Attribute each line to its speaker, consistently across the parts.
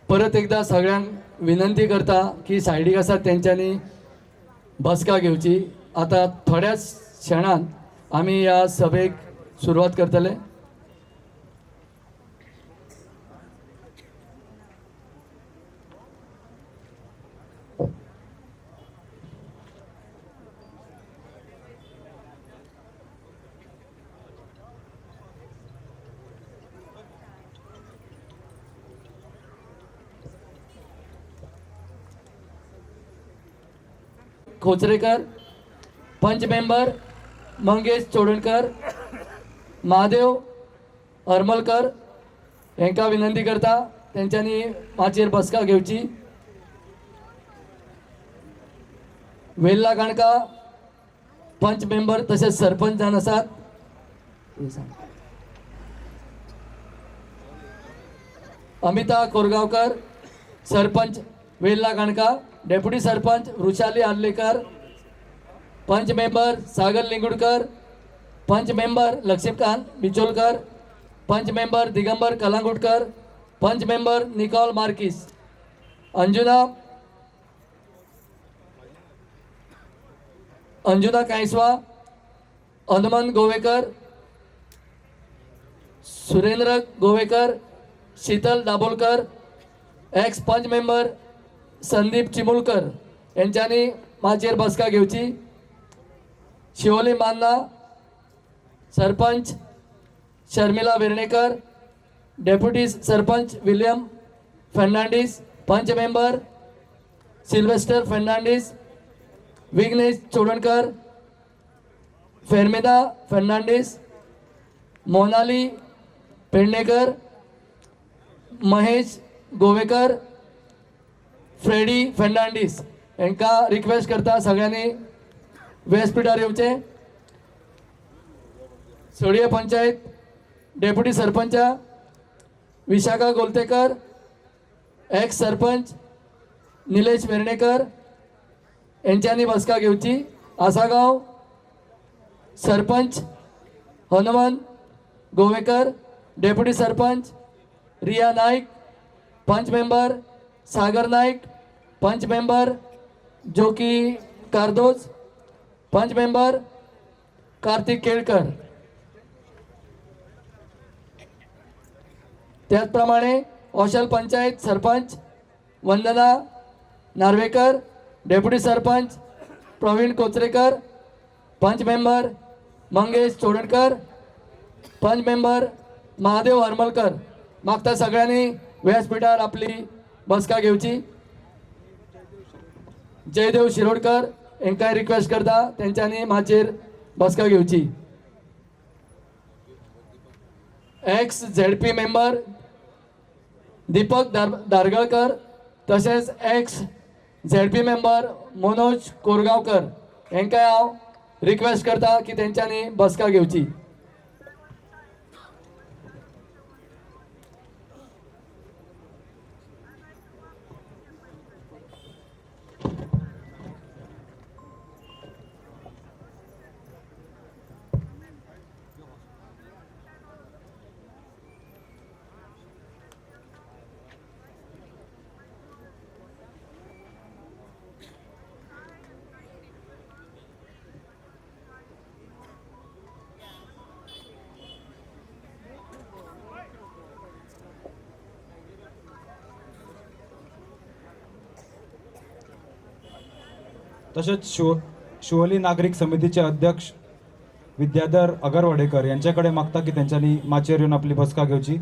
Speaker 1: परत एकदा सगळ्यांक विनंती करता की सायडीक आसात तेंच्यांनी बसका घेवची। आता थोड्याच क्षणांत आमी ह्या सभेक सुरवात करतले। खोचरेकर, पंच मेंबर मंगेश चोडणकर, महादेव हरमलकर हेंका विनंती करता तेंच्यांनी माचयेर बसका घेवची। वेल्ला काणका पंच मेंबर तसेच सरपंच जावन आसात। अमिता कोरगांवकर सरपंच वेल्ला काणका, डेप्युटी सरपंच वृषाली आर्लेकर, पंच मेंबर सागर लिंगुडकर, पंच मेंबर लक्ष्मीकांत बिचोलकर, पंच member Digambar Kalangutkar, panch member Nicole Marques, Anjuna Kansava, Hanumant Govekar, Surendra Govekar, Sheetal Dabolkar, ex panch member Sandeep Chimulkar यांच्यानी माचयेर बसका घेवची। शिवोली मान्ना सरपंच शर्मिला वेर्णेकर, डेप्युटी सरपंच विलियम फर्नांडीस, पंच मेंबर सिल्वेस्टर फर्नांडीस, विघ्नेश चोडणकर, फेर्मिदा फर्नांडीस, मोनाली पेडणेकर, महेश गोवेकर, फ्रेडी फर्नांडीस यांका रिक्वेस्ट करता सगळ्यांनी व्यासपीठार येवचे। सोडिये पंचायत डेप्युटी सरपंच विशाखा गोलतेकर, एक्स सरपंच निलेश वेर्णेकर यांच्यानी बसका घेवची। आसागांव सरपंच हनुमंत गोवेकर, डेप्युटी सरपंच रिया नाईक, पंच मेंबर सागर नाईक, पंच मेंबर जोकी कारदोज, पंच मेंबर कार्तिक केळकर। त्याचप्रमाणे औशल पंचायत सरपंच वंदना नार्वेकर, डेप्युटी सरपंच प्रवीण कोचरेकर, पंच मेंबर मंगेश चोडणकर, पंच मेंबर महादेव हरमलकर। मागता सगळ्यांनी व्यासपीठार आपली बसका घेवची। जयदेव शिरोडकर हेंकाय रिक्वेस्ट करता तेंच्यांनी माचयेर बसका घेवची। Ex ZP member Deepak Dargalkar तसेच ex ZP member Manoj Korgaonkar हेंकाय हांव रिक्वेस्ट करता की तेंच्यांनी बसका घेवची।
Speaker 2: तसेच शिवोली नागरिक समितीचे अध्यक्ष विद्याधर अगरवाडेकर यांच्याकडे मागता की त्यांच्यानी माचयेर येऊन आपली बसका घेवची।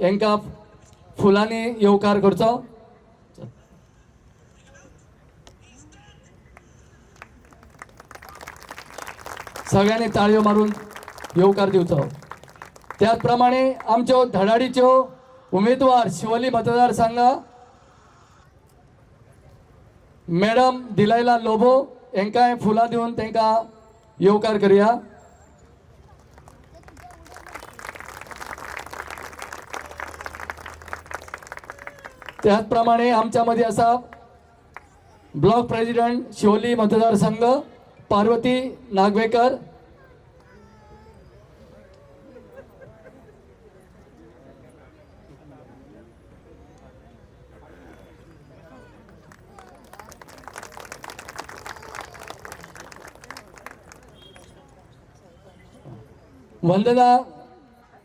Speaker 1: हेंका फुलांनी येवकार करचो। सगळ्यांनी ताळयो मारून येवकार दिवचो। त्याचप्रमाणे आमच्यो धडाडीच्यो उमेदवार शिवोली मतदारसंघ मॅडम दिलायला लोबो हेंकाय फुलां दिवन तेंका येवकार करूया। त्याचप्रमाणे आमच्या मध्ये असा ब्लॉक प्रेसिडेंट शिवोली मतदारसंघ पार्वती नागवेकर, वंदना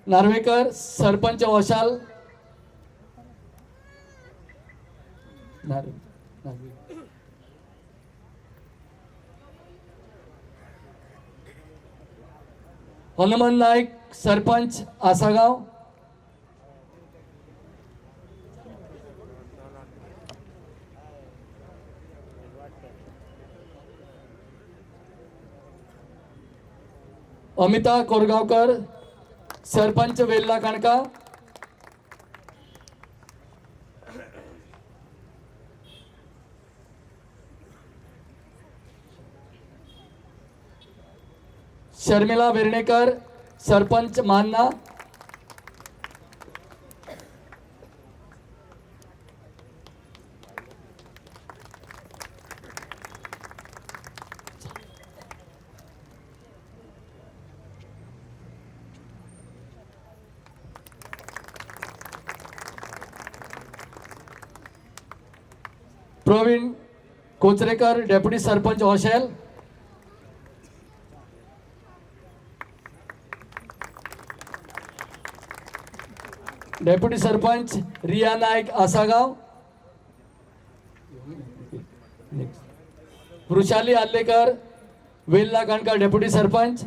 Speaker 1: नार्वेकर सरपंच वशाल हनुमान नाईक सरपंच आसागाव, अमिता कोरगावकर सरपंच वेल्ला काणका, शर्मिला वेर्णेकर सरपंच मानना, प्रवीण कोचरेकर डेप्युटी सरपंच वशेल, deputy sarpanch Riya Naik Assagao, Vrushali Allekar Verla Canca deputy sarpanch,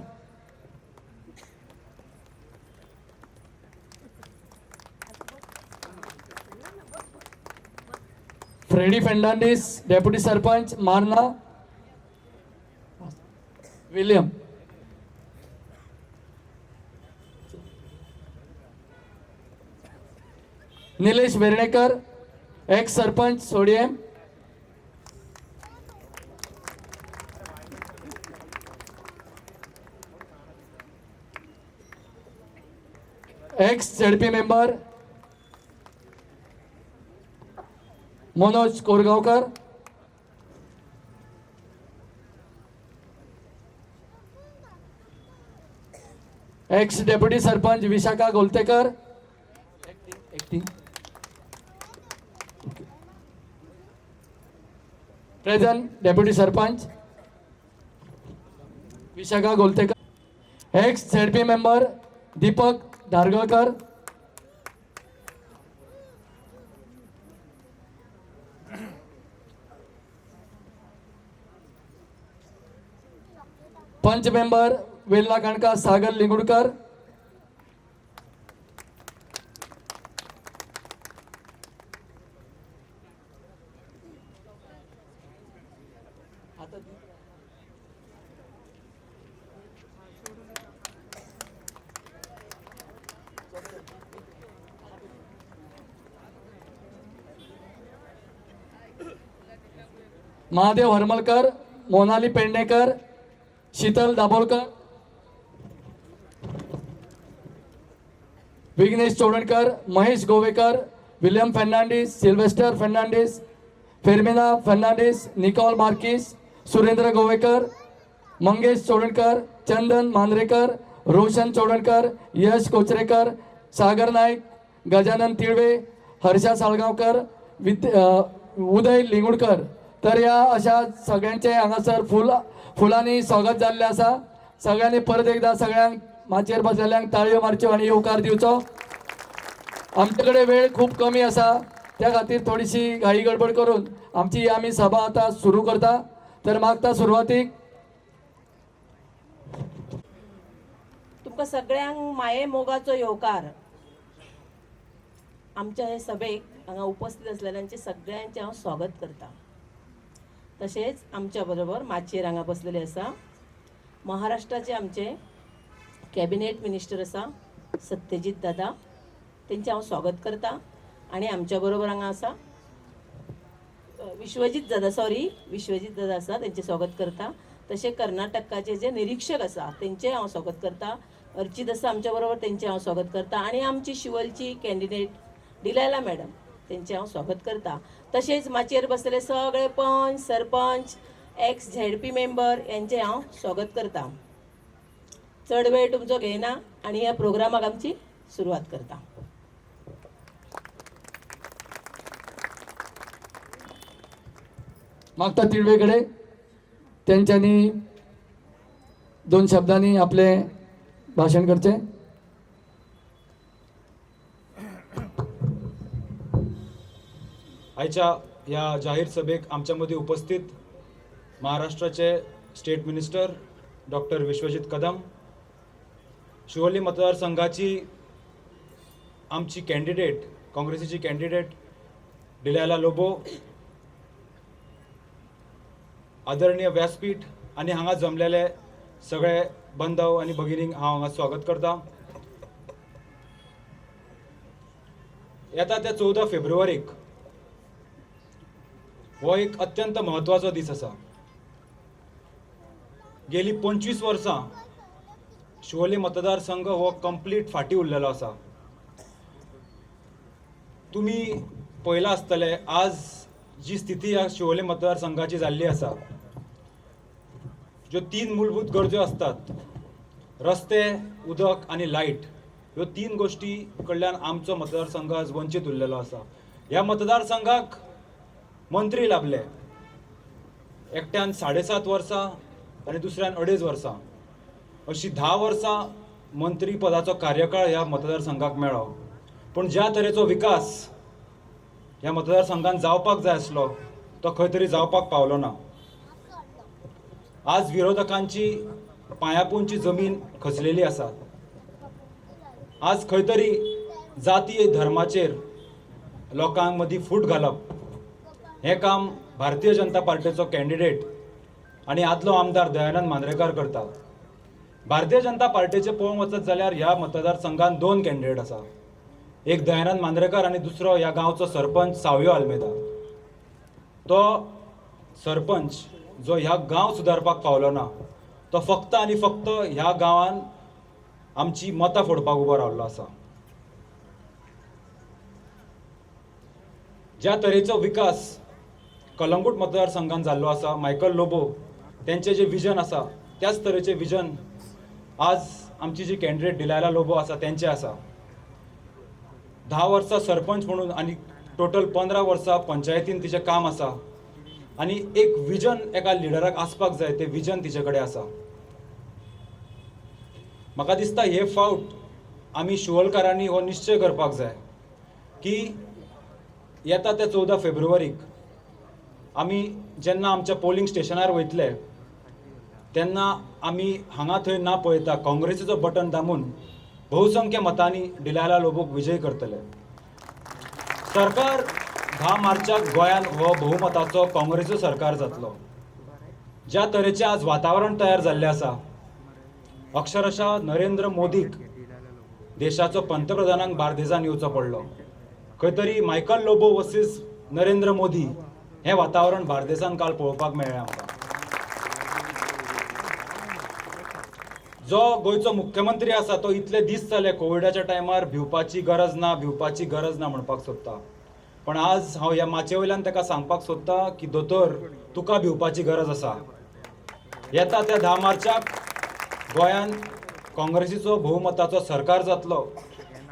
Speaker 1: Freddy Fernandes deputy sarpanch Marna, William Nilesh Vernekar ex sarpanch सोडियम, ex ZP member Manoj Korgaonkar, ex deputy sarpanch Vishakha Goltekar, present deputy sarpanch Vishakha Goltekar, ex ZP member Deepak Dhargalkar, panch member Verla Canca Sagar Lingudkar, Mahadev Harmalkar, Monali Pednekar, Sheetal Dabholkar, Vighnesh Chodankar, Mahesh Govekar, William Fernandes, Sylvester Fernandes, Fermina Fernandes, Nicole Marxist, Surendra Govekar, Mangesh Chodankar, चंदन मांद्रेकर, रोशन चोडणकर, यश कोचरेकर, सागर नाईक, गजानन तिळवे, हर्षा साळगावकर, उदय लिंगुडकर. तर या अशा सगळ्यांचे हांगासर फुलांनी स्वागत जाल्लें आसा. सगळ्यांनी परत एकदा सगळ्यांक माचयेर बसलेल्यांक ताळयो मारच्यो आनी येवकार दिवचो. आमचे कडेन वेळ खूब कमी आसा, त्या खातीर थोडीशी घाई गडबड करून आमी सभा आतां सुरू करता. तर मागता सुरवातीक
Speaker 3: तुमकां सगळ्यांक माये मोगाचो येवकार. आमच्या हे सभेक हांगा उपस्थित असलेल्यांचे सगळ्यांचे हांव स्वागत करता. तशेंच आमच्या बरोबर माचयेर हांगा बसलेले आसा महाराष्ट्राचे आमचे कॅबिनेट मिनिस्टर आसा सत्यजित दादा, तेंचे हांव स्वागत करता. आनी आमच्या बरोबर हांगा आसा विश्वजीत दादा आसा, तेंचे स्वागत करता. तशें कर्नाटकाचे जे निरीक्षक आसा तेंचे हांव स्वागत करता. अर्चित आसा आमच्या बरोबर, तेंचे हांव स्वागत करता. आनी आमची शिवलची कॅन्डिडेट डिलायला मॅडम, तेंचे हांव स्वागत करता. तशेंच माचयेर बसलेले सगळे पंच, सरपंच, एक्स झेडपी मेंबर यांचे हांव स्वागत करता. चड वेळ तुमचो घेयना आनी ह्या प्रोग्रामाक आमची सुरवात करता.
Speaker 1: मागता तिळवेकडे त्यांच्यानी दोन शब्दांनी आपले भाषण करचे.
Speaker 2: आजच्या या जाहीर सभेक आमच्यामध्ये उपस्थित महाराष्ट्राचे state minister doctor Vishwajit Kadam, Shivoli मतदारसंघाची आमची कॅन्डिडेट, काँग्रेसीची कॅन्डिडेट डिलायला लोबो, आदरणीय व्यासपीठ आणि हांगा जमलेले सगळे बंधव आणि भगिनींक हांव हांगा स्वागत करता. येता त्या 14 फेब्रुवारीक हो एक अत्यंत महत्वाचो दीस आसा. गेली 25 वर्सां शिवोली मतदारसंघ हो कंप्लीट फाटी उरलेलो आसा. तुम्ही पळयलां आसतलें आज जी स्थिती ह्या शिवोली मतदारसंघाची जाल्ली आसा, ज्यो 3 मूलभूत गरजो असतात, रस्ते, उदक आणि लाईट, ह्यो 3 गोष्टी कडल्यान आमचो मतदारसंघ आज वंचीत उरलेलो आसा. ह्या मतदारसंघाक मंत्री लाभले, एकट्यान 7.5 वर्सां आणि दुसऱ्यान 2.5 वर्सां, अशी 10 वर्सां मंत्री पदाचो कार्यकाळ ह्या मतदारसंघाक मेळ्ळो. पूण ज्या तरेचो विकास ह्या मतदारसंघान जावपाक जाय आसलो तो खंय तरी जावपाक पावलो ना. आज विरोधकांची पांयापोंदची जमीन खचलेली आसा. आज खंय तरी जातीय धर्माचेर लोकांक मदीं फूट घालप हें काम भारतीय जनता पार्टीचो कॅन्डिडेट आनी आदलो आमदार दयानंद मांद्रेकार करता. भारतीय जनता पार्टीचे पळोवंक वचत जाल्यार ह्या मतदारसंघान 2 कॅन्डिडेट आसा. एक दयानंद मांद्रेकार आनी दुसरो ह्या गांवचो सरपंच सावयो आल्मेदा. तो सरपंच जो ह्या गांव सुदारपाक पावलो ना, तो फक्त आनी फक्त ह्या गांवान आमची मतां फोडपाक उबो रावल्लो आसा. ज्या तरेचो विकास कलंगूट मतदारसंघान जाल्लो आसा, मायकल लोबो तेंचे जे विजन आसा त्याच तरेचे विजन आज आमची जी कॅन्डिडेट डिलायला लोबो आसा तेंचे आसा. 10 वर्सां सरपंच म्हणून आनी टोटल 15 वर्सां पंचायतीन तिचें काम आसा आनी एक विजन एका लिडराक आसपाक जाय, तें विजन तिचे कडेन आसा. म्हाका दिसता हे फावट आमी शिवोलकारांनी हो निश्चय करपाक जाय की येता त्या 14 फेब्रुवारीक आमी जेन्ना आमच्या पोलिंग स्टेशनार वयतले तेन्ना आमी हांगा थंय ना पळयता काँग्रेसीचो बटन दामून बहुसंख्य मतांनी डिलायला लोबोक विजय करतले. सरकार 10 मार्चाक गोंयान हो बहुमताचो काँग्रेसीचो सरकार जातलो. ज्या तरेचें आज वातावरण तयार जाल्लें आसा, अक्षरशः नरेंद्र मोदीक देशाचो पंतप्रधानांक बार्देजान येवचो पडलो. खंय तरी मायकल लोबो वर्सीस नरेंद्र मोदी हें वातावरण बार्देसान काल पळोवपाक मेळ्ळें आमकां. जो गोंयचो मुख्यमंत्री आसा तो इतले दीस जाले कोविडाच्या टायमार भिवपाची गरज ना म्हणपाक सोदता. पण आज हांव ह्या माचे वयल्यान ताका सांगपाक सोदता की दोतोर, तुका भिवपाची गरज आसा. येता त्या 10 मार्चाक गोंयान काँग्रेसीचो बहुमताचो सरकार जातलो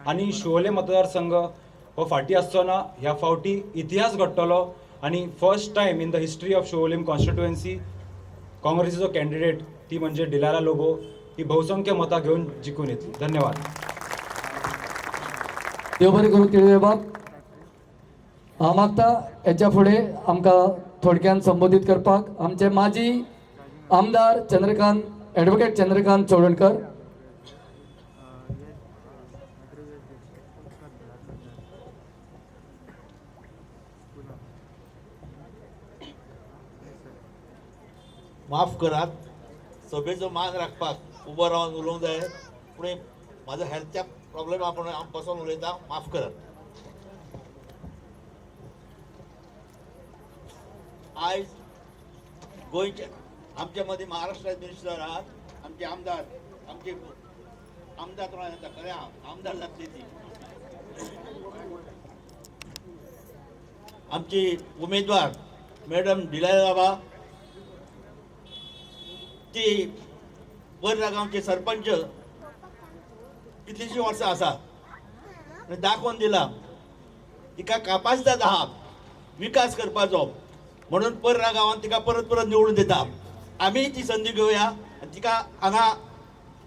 Speaker 2: आनी शिवोले मतदारसंघ हो फाटी आसचो ना. ह्या फावटी इतिहास घडटलो आनी first time in the history of Siolim constituency काँग्रेसीचो कॅन्डिडेट ती म्हणजे डिलायला लोबो ही बहुसंख्य मतां घेवन जिखून येतली. धन्यवाद.
Speaker 1: देव बरें करूं केळवे बाब. हांव मागता हेच्या फुडें आमकां थोडक्यान संबोधीत करपाक आमचे माजी आमदार ॲडव्होकेट चंद्रकांत चोडणकर.
Speaker 4: माफ करात, सभेचो मान राखपाक उबो रावन उलोवंक जाय, पूण म्हाजो हेल्थच्या प्रॉब्लेम आपण बसून उलयता, माफ करात. आयज गोंयचे आमच्या मदीं महाराष्ट्राचे मिनिस्टर आहात, आमचे आमदार खऱ्या आमदार जातली ती आमची उमेदवार मॅडम डिलायला बाबा, ती वर्रा गांवचे सरपंच कितलींशीं वर्सां आसा, दाखोवन दिला तिका कॅपासिटी आहा विकास करपाचो, म्हणून पर्रा गांवांत तिका परत परत निवडून दिता. आमी ती संदी घेवया आनी तिका हांगा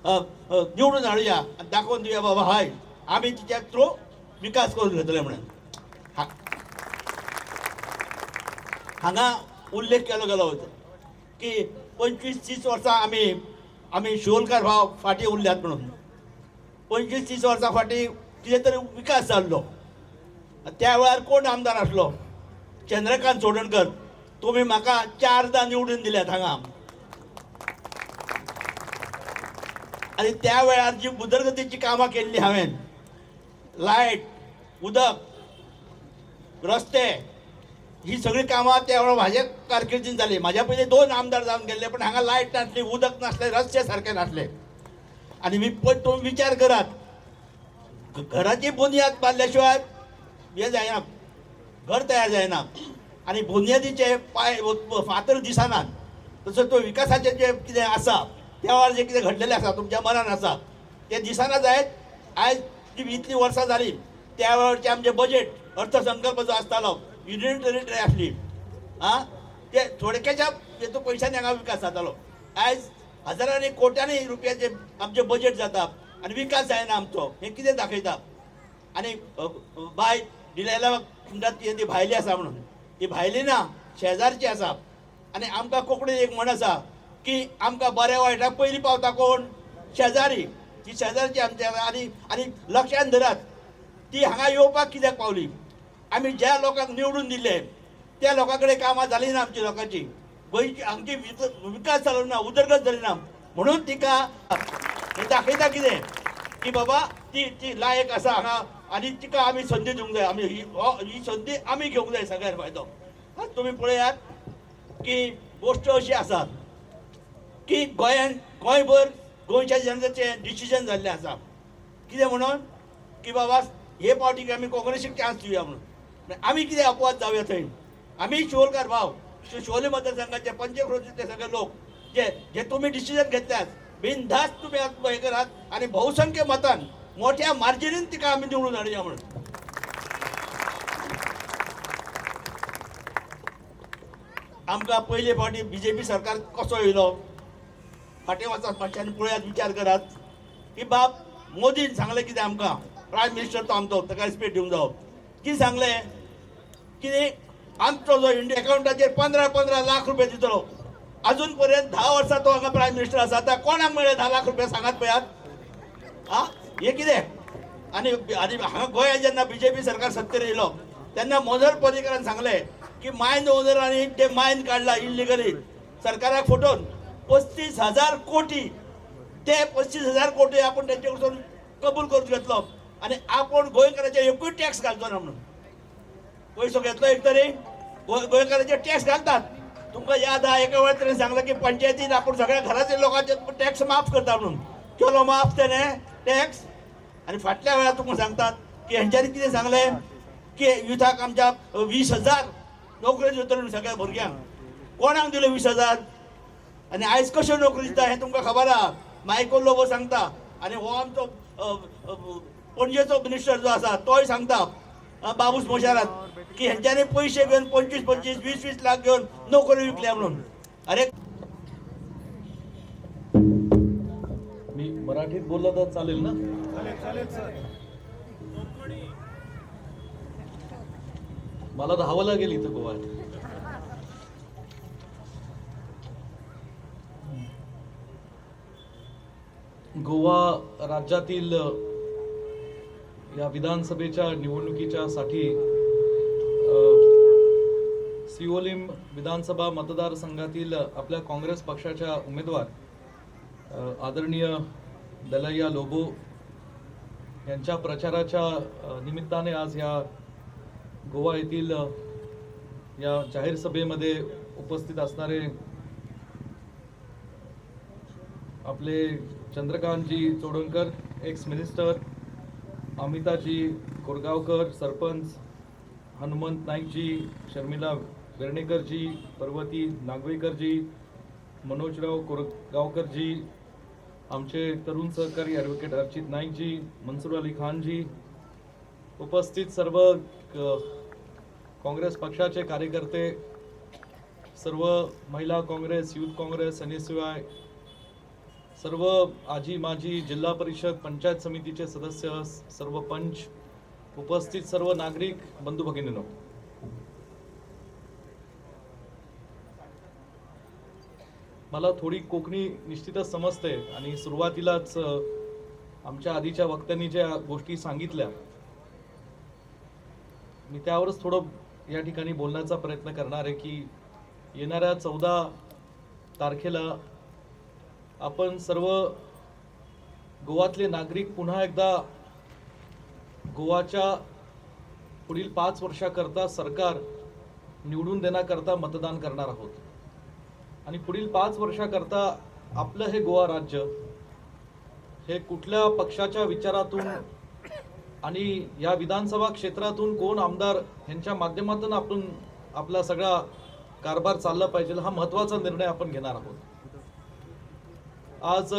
Speaker 4: निवडून हाडुया आणि दाखवून दिवया बाबा हाय आम्ही तिच्या थ्रू विकास करून घेतले म्हणून हांगा उल्लेख केलो गेलो होतो की 25-30 वर्सां आमी शिवोलकार भाव फाटीं उरल्यात म्हणून 25-30 वर्सां फाटीं कितें तरी विकास जाल्लो त्या वेळार कोण आमदार आसलो चंद्रकांत चोडणकर तुम्ही म्हाका 4दा निवडून दिल्यात हांगा आणि त्या वेळार जी उदरगतीची कामां केल्ली हांवें लायट उदक रस्ते ही सगळी कामां त्या वेळार म्हाज्या कारकिर्दीन जाली म्हाज्या पयलीं 2 आमदार जावन गेल्ले पण हांगा लायट नासली उदक नासले रस्ते सारके नासले आणि तुम्ही विचार करात घराची बुनयाद बांदल्या शिवाय हे जायना घर तयार जायना आणि बुनयादीचे पाय फातर दिसनात तसो तो विकासाचे जे कितें आसा त्या वेळार जे कितें घडलेलें आसा तुमच्या मनान आसा ते दिसना जायत आयज जी इतली वर्सां जाली त्या वेळारचे आमचे बजेट अर्थसंकल्प जो आसतालो युनियन टेरिटरी आसली ते थोडक्याच्या हेतू पयशांनी हांगा विकास जातालो आयज हजारांनी कोट्यांनी रुपयाचे आमचे बजेट जाता आनी विकास जायना आमचो हे कितें दाखयता आनी बाय डिलायला म्हणटात ती भायली आसा म्हणून ती भायली ना शेजारची आसा आनी आमकां कोंकणीन एक म्हण आसा की आमकां बऱ्या वायटाक पयलीं पावता कोण शेजारी ती शेजारची आमची आनी लक्षांत धरात ती हांगा येवपाक कित्याक पावली आमी ज्या लोकांक निवडून दिले त्या लोकां कडेन कामां जाली ना आमची लोकांची गोंयची आमची विकास जालो ना उदरगत जाली ना म्हणून तिका हे दाखयता कितें की बाबा ती लायक आसा हांगा आनी तिका आमी संदी दिवंक जाय आमी ही संदी आमी घेवंक जाय सगळ्यात फायदो तुमी पळयात की गोश्ट अशी आसा की गोंयभर गोंयच्या जनतेचें डिसिजन जाल्लें आसा कितें म्हणून की बाबा हे पावटीक आमी काँग्रेसीक चान्स दिवया म्हणून आमी कितें अपवाद जावया थंय आमी शिवोलकार भाव शिवोले मतदारसंघाचे पंचक्रोशीचे सगळे लोक जे तुम्ही डिसिजन घेतल्यात बिनधास्त तुम्ही हे करात आणि बहुसंख्य मतान मोठ्या मार्जिनीन तिका आमी निवडून हाडुया म्हणून आमकां पयले फावटी बीजेपी सरकार कसो येयलो फाटीं वचत मातश्यांनी पळयात विचार करात की बाब मोदीन सांगलें कितें आमकां प्रायम मिनिस्टर तो आमचो ताका रिस्पेक्ट दिवंक जावो कितें सांगलें की आमचो जो इंडिया अकाउंटाचेर 15 लाख रुपया दितलो अजून पर्यंत 10 वर्सां तो हांगा प्रायम मिनिस्टर आसा आतां कोणाक मेळ्ळे 10 लाख रुपया सांगात पळयात हे कितें आनी हांगा गोंयांत जेन्ना बीजेपी सरकार सत्तेर येयलो तेन्ना मनोहर पर्रीकारान सांगलें की मायन ओनरांनी ते मायन काडला इल्लिगली सरकाराक फटोवन 35,000 कोटी ते 35,000 कोटी आपण त्यांचे कडसून कबूल करून घेतलो आणि आपण गोंयकारांचे एकूय टॅक्स घालचो ना म्हणून पयसो घेतलो एक तरी गोंयकारांचे टॅक्स घालतात तुमकां याद आहा एका वेळार तरी सांगला की पंचायतीन आपण सगळ्या घराचे लोकांचे टॅक्स माफ करता म्हणून केलो माफ तेणे टॅक्स आणि फाटल्या वेळार तुमकां सांगतात की हेंच्यांनी कितें सांगलें की युथाक आमच्या 20,000 नोकऱ्यो दितल्यो सगळ्या भुरग्यांक कोणाक दिल्यो 20,000 आणि आयज कश्यो नोकरी दिता हें तुमकां खबर आहा मायकल लोबो सांगता आणि हो आमचो पणजेचो मिनिस्टर जो आसा तोय सांगता बाबूस मोशारात की हेंच्यांनी पयशे घेवन 25-25, 20-20 लाख घेवन नोकरी विकल्या म्हणून अरे
Speaker 5: मी मराठीत बोलला तर चालेल ना मला धावावं लागेल इथं गोव्यात गोवा राज्यातील या विधानसभेच्या निवडणुकीच्या साठी सिओलिम विधानसभा मतदारसंघातील आपल्या काँग्रेस पक्षाच्या उमेदवार आदरणीय दलैया लोबो यांच्या प्रचाराच्या निमित्ताने आज या गोवा येथील या जाहीर सभेमध्ये उपस्थित असणारे आपले चंद्रकांतजी चोडणकर एक्स मिनिस्टर अमिताजी कोरगावकर सरपंच हनुमंत नाईकजी शर्मिला वेर्णेकरजी पर्वती नागवेकरजी मनोजराव कोरगावकरजी आमचे तरुण सहकारी ॲडव्होकेट अर्चित नाईकजी मनसूर अली खानजी उपस्थित सर्व काँग्रेस पक्षाचे कार्यकर्ते सर्व महिला काँग्रेस युथ काँग्रेस आणि शिवाय सर्व आजी माजी जिल्हा परिषद पंचायत समितीचे सदस्य, सर्व पंच, उपस्थित सर्व नागरिक बंधू भगिनींनो, मला थोडी कोकणी निश्चितच समजते आणि सुरुवातीलाच आमच्या आधीच्या वक्त्यांनी ज्या गोष्टी सांगितल्या मी त्यावरच थोडं या ठिकाणी बोलण्याचा प्रयत्न करणार आहे की येणाऱ्या 14 तारखेला आपण सर्व गोवातले नागरिक पुन्हा एकदा गोवाच्या पुढील 5 वर्षाकरता सरकार निवडून देण्याकरता मतदान करणार आहोत आणि पुढील 5 वर्षाकरता आपलं हे गोवा राज्य हे कुठल्या पक्षाच्या विचारातून आणि या विधानसभा क्षेत्रातून कोण आमदार यांच्या माध्यमातून आपण आपला सगळा कारभार चालला पाहिजे हा महत्त्वाचा निर्णय आपण घेणार आहोत। आज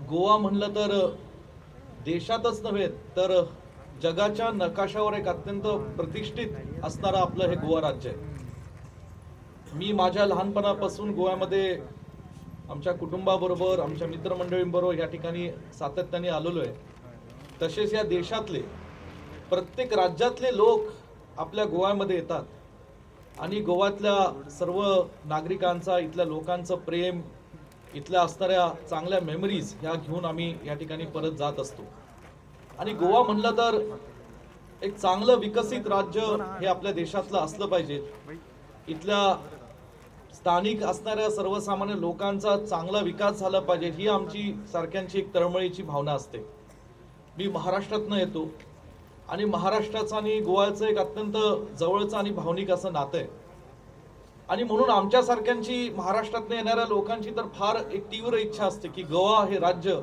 Speaker 5: गोवा म्हणलं तर देशातच नव्हे तर जगाच्या नकाशावर एक अत्यंत प्रतिष्ठित असणारं आपलं हे गोवा राज्य आहे। मी माझ्या लहानपणापासून गोव्यामध्ये आमच्या कुटुंबाबरोबर आमच्या मित्रमंडळींबरोबर या ठिकाणी सातत्याने आलेलो आहे। तसेच या देशातले प्रत्येक राज्यातले लोक आपल्या गोव्यामध्ये येतात आणि गोव्यातल्या सर्व नागरिकांचा इथल्या लोकांचं प्रेम इथल्या असणाऱ्या चांगल्या मेमरीज ह्या घेऊन आम्ही या ठिकाणी परत जात असतो आणि गोवा म्हणलं तर एक चांगलं विकसित राज्य हे आपल्या देशातलं असलं पाहिजे। इथल्या स्थानिक असणाऱ्या सर्वसामान्य लोकांचा चांगला विकास झाला पाहिजे ही आमची सारख्यांची एक तळमळीची भावना असते। मी महाराष्ट्रातनं येतो आणि महाराष्ट्राचं आणि गोव्याचं एक अत्यंत जवळचं आणि भावनिक असं नातं आहे आणि म्हणून आमच्या सारख्यांची महाराष्ट्रातनं येणाऱ्या लोकांची तर फार एक तीव्र इच्छा असते की गोवा हे राज्य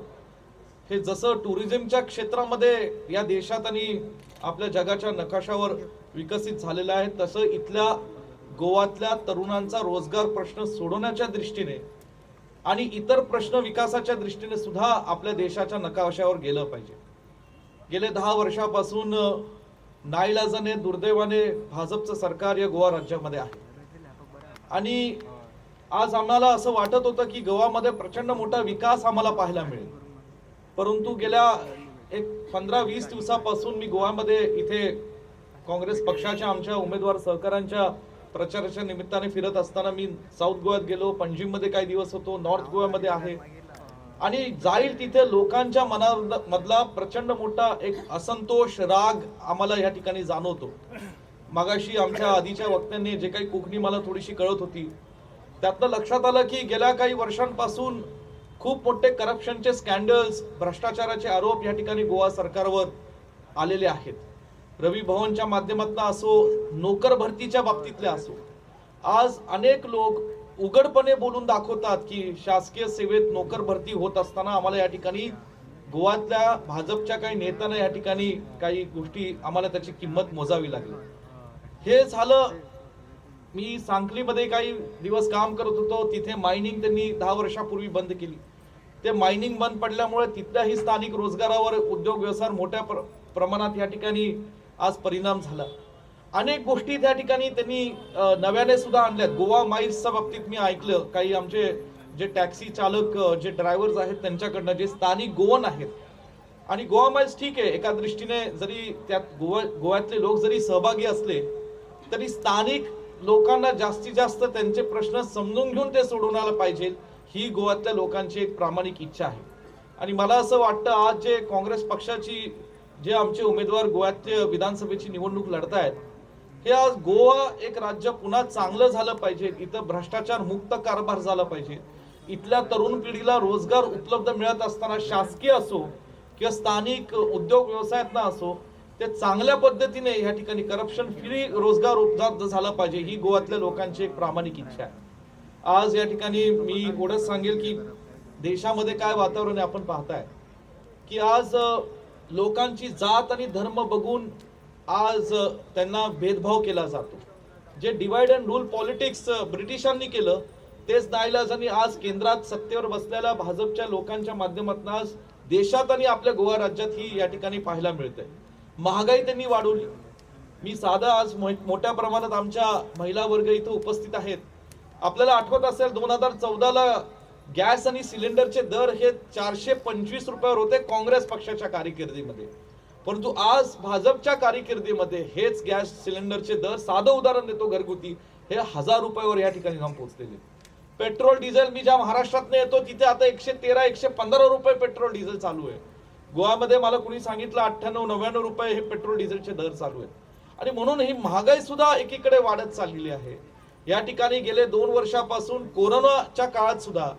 Speaker 5: हे जसं टुरिझमच्या क्षेत्रामध्ये या देशात आणि आपल्या जगाच्या नकाशावर विकसित झालेलं आहे तसं इथल्या गोव्यातल्या तरुणांचा रोजगार प्रश्न सोडवण्याच्या दृष्टीने आणि इतर प्रश्न विकासाच्या दृष्टीने सुद्धा आपल्या देशाच्या नकाशावर गेलं पाहिजे। गेले 10 वर्षापासून नाईलाजाने दुर्दैवाने भाजपचं सरकार या गोवा राज्यामध्ये आहे आणि आज आम्हाला असं वाटत होतं की गोव्यामध्ये प्रचंड मोठा विकास आम्हाला पाहायला मिळेल, परंतु गेल्या एक 15-20 दिवसापासून मी गोव्यामध्ये इथे काँग्रेस पक्षाच्या आमच्या उमेदवार सहकाऱ्यांच्या प्रचाराच्या निमित्ताने फिरत असताना मी साऊथ गोव्यात गेलो, पणजीमध्ये काही दिवस होतो, नॉर्थ गोव्यामध्ये आहे आणि जाईल तिथे लोकांच्या मनामधला प्रचंड मोठा एक असंतोष राग आम्हाला या ठिकाणी जाणवतो। मगाशी आमच्या आधीच्या वक्त्यांनी जे काही कोकणी मला थोडीशी कळत होती त्यातनं लक्षात आलं की गेल्या काही वर्षांपासून खूप मोठे करप्शनचे स्कॅन्डल्स भ्रष्टाचाराचे आरोप या ठिकाणी गोवा सरकारवर आलेले आहेत। रवी भवनच्या माध्यमातून असो, नोकर भरतीच्या बाबतीतले असो, आज अनेक लोक उघडपणे बोलून दाखवतात की शासकीय सेवेत नोकर भरती होत असताना आम्हाला या ठिकाणी गोव्यातल्या भाजपच्या काही नेत्यांना या ठिकाणी काही गोष्टी आम्हाला त्याची किंमत मोजावी लागली। हे झालं, मी सांगलीमध्ये काही दिवस काम करत होतो, तिथे मायनिंग त्यांनी 10 वर्षापूर्वी बंद केली। ते मायनिंग बंद पडल्यामुळे तिथल्याही स्थानिक रोजगारावर उद्योग व्यवसाय मोठ्या प्रमाणात या ठिकाणी आज परिणाम झाला। अनेक गोष्टी त्या ठिकाणी त्यांनी नव्याने सुद्धा आणल्यात। गोवा माइल्सच्या बाबतीत मी ऐकलं काही आमचे जे टॅक्सी चालक जे ड्रायव्हर्स आहेत त्यांच्याकडनं जे स्थानिक गोवन आहेत आणि गोवा माइल्स ठीक आहे, एका दृष्टीने जरी त्यात गोव्यातले लोक जरी सहभागी असले तरी स्थानिक लोकांना जास्तीत जास्त त्यांचे प्रश्न समजून घेऊन ते सोडवण्याला पाहिजे ही गोव्यातल्या लोकांची एक प्रामाणिक इच्छा आहे आणि मला असं वाटतं आज जे काँग्रेस पक्षाची जे आमचे उमेदवार गोव्यातल्या विधानसभेची निवडणूक लढतायत हे आज गोवा एक राज्य पुन्हा चांगलं झालं पाहिजे, इथं भ्रष्टाचार मुक्त कारभार झाला पाहिजे, इथल्या तरुण पिढीला रोजगार उपलब्ध मिळत असताना शासकीय असो किंवा स्थानिक उद्योग व्यवसायातनं असो ते चांगल्या पद्धतीने या ठिकाणी करप्शन फ्री रोजगार उपलब्ध झाला पाहिजे ही गोव्यातल्या लोकांची एक प्रामाणिक इच्छा आहे। आज या ठिकाणी मी एवढंच सांगेल की देशामध्ये काय वातावरण आहे आपण पाहताय की आज लोकांची जात आणि धर्म बघून आज त्यांना भेदभाव केला जातो। जे डिवाइड अँड रूल पॉलिटिक्स ब्रिटिशांनी केलं तेच नाईलाजाने आज केंद्रात सत्तेवर बसलेल्या भाजपच्या लोकांच्या माध्यमातून आज देशात आणि आपल्या गोवा राज्यात ही या ठिकाणी पाहायला मिळते। महागाई त्यांनी वाढवली। मी साधा आज मोठ्या प्रमाणात आमच्या महिला वर्ग इथं उपस्थित आहेत। आपल्याला आठवत असेल 2014ला गॅस आणि सिलेंडरचे दर हे 425 रुपयावर होते काँग्रेस पक्षाच्या कारकिर्दीमध्ये, परंतु आज भाजपच्या कारकिर्दीमध्ये हेच गॅस सिलेंडरचे दर, साधं उदाहरण देतो घरगुती, हे 1000 रुपयावर या ठिकाणी जाऊन पोहोचलेले. पेट्रोल डिझेल, मी ज्या महाराष्ट्रातनं येतो तिथे आता 113 115 रुपये पेट्रोल डिझेल चालू आहे. गोव्यामध्ये मला कुणी सांगितलं 98 99 रुपये हे पेट्रोल डिझेलचे दर चालू आहेत. आणि म्हणून ही महागाई सुद्धा एकीकडे वाढत चाललेली आहे. या ठिकाणी गेले 2 वर्षापासून कोरोनाच्या काळात सुद्धा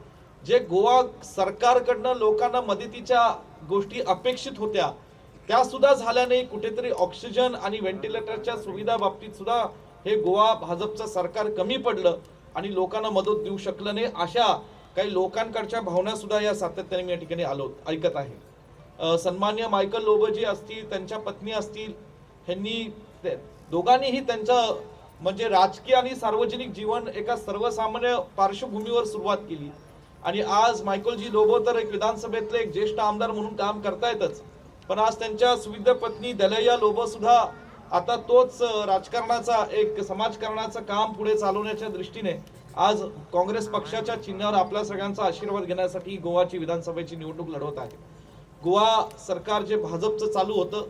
Speaker 5: जे गोवा सरकारकडनं लोकांना मदतीच्या गोष्टी अपेक्षित होत्या त्या सुद्धा झाल्या नाही. कुठेतरी ऑक्सिजन आणि व्हेंटिलेटरच्या सुविधा बाबतीत सुद्धा हे गोवा भाजपचं सरकार कमी पडलं आणि लोकांना मदत देऊ शकलं नाही. अशा काही लोकांकडच्या भावना सुद्धा या सातत्याने मी या ठिकाणी ऐकत आहे. सन्मान्य मायकल लोबोजी असतील, त्यांच्या पत्नी असतील, ह्यांनी दोघांनीही त्यांचं म्हणजे राजकीय आणि सार्वजनिक जीवन एका सर्वसामान्य पार्श्वभूमीवर सुरुवात केली. आणि आज मायकलजी लोबो तर एक विधानसभेतले एक ज्येष्ठ आमदार म्हणून काम करतायतच, पण आज त्यांच्या सुविद्य पत्नी दलैया लोबो सुद्धा आता तोच राजकारणाचा एक समाजकारणाचं काम पुढे चालवण्याच्या दृष्टीने आज काँग्रेस पक्षाच्या चिन्हावर आपल्या सगळ्यांचा आशीर्वाद घेण्यासाठी गोवाची विधानसभेची निवडणूक लढवत आहे. गोवा सरकार जे भाजपचं चालू होतं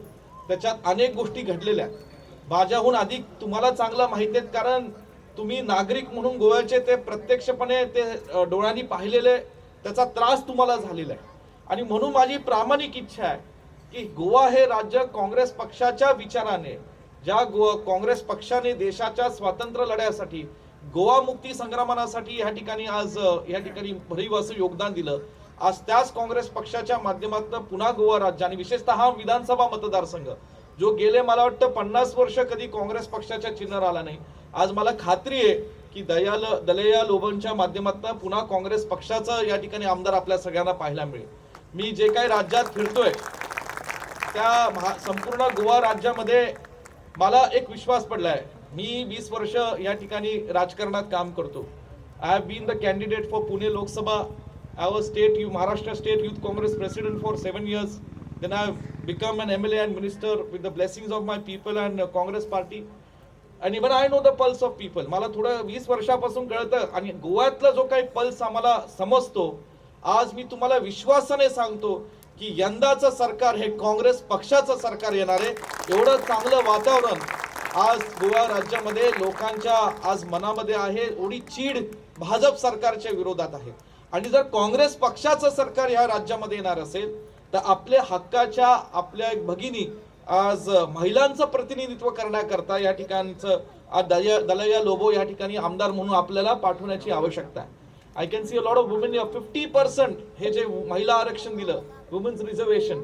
Speaker 5: त्याच्यात अनेक गोष्टी घडलेल्या माझ्याहून अधिक तुम्हाला चांगलं माहिती आहेत, कारण तुम्ही नागरिक म्हणून गोव्याचे ते प्रत्यक्षपणे ते डोळ्यांनी पाहिलेले, त्याचा त्रास तुम्हाला झालेला आहे. आणि म्हणून माझी प्रामाणिक इच्छा आहे की गोवा हे राज्य काँग्रेस पक्षाच्या विचाराने, ज्या काँग्रेस पक्षाने देशाच्या स्वातंत्र्य लढ्यासाठी, गोवा मुक्ती संग्रामासाठी या ठिकाणी भरीव असं योगदान दिलं, आज त्याच काँग्रेस पक्षाच्या माध्यमातून पुन्हा गोवा राज्य आणि विशेषतः हा विधानसभा मतदारसंघ जो गेले मला वाटतं 50 वर्ष कधी काँग्रेस पक्षाच्या चिन्हावर आला नाही, आज मला खात्री आहे की दलैया लोबोंच्या माध्यमातून पुन्हा काँग्रेस पक्षाचा या ठिकाणी आमदार आपल्या सगळ्यांना पाहायला मिळेल. मी जे काही राज्यात फिरतोय त्या संपूर्ण गोवा राज्यामध्ये मला एक विश्वास पडलाय. मी 20 वर्ष या ठिकाणी राजकारणात काम करतो. I have been the candidate for Pune Lok Sabha. I was Maharashtra State Youth Congress President for 7 years. Then I become an MLA and minister with the blessings of my people and Congress party. And even I know the pulse of people. मला थोडं 20 वर्षापासून कळतं आणि गोव्यातला जो काही pulse आम्हाला समजतो, आज मी तुम्हाला विश्वासाने सांगतो की यंदाचं सरकार हे काँग्रेस पक्षाचं सरकार येणार आहे. एवढं चांगलं वातावरण आज गोवा राज्यामध्ये लोकांच्या आज मनामध्ये आहे. एवढी चीड भाजप सरकारच्या विरोधात आहे. आणि जर काँग्रेस पक्षाचं सरकार या राज्यामध्ये येणार असेल तर आपल्या हक्काच्या आपल्या एक भगिनी आज महिलांचं प्रतिनिधित्व करण्याकरता या ठिकाणचं दलैया लोबो या ठिकाणी आमदार म्हणून आपल्याला पाठवण्याची आवश्यकता आहे. I can see a lot of women. 50% हे जे महिला आरक्षण दिलं, वुमेन्स रिझर्वेशन,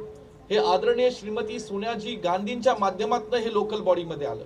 Speaker 5: हे आदरणीय श्रीमती सोनियाजी गांधींच्या माध्यमातून हे लोकल बॉडीमध्ये आलं.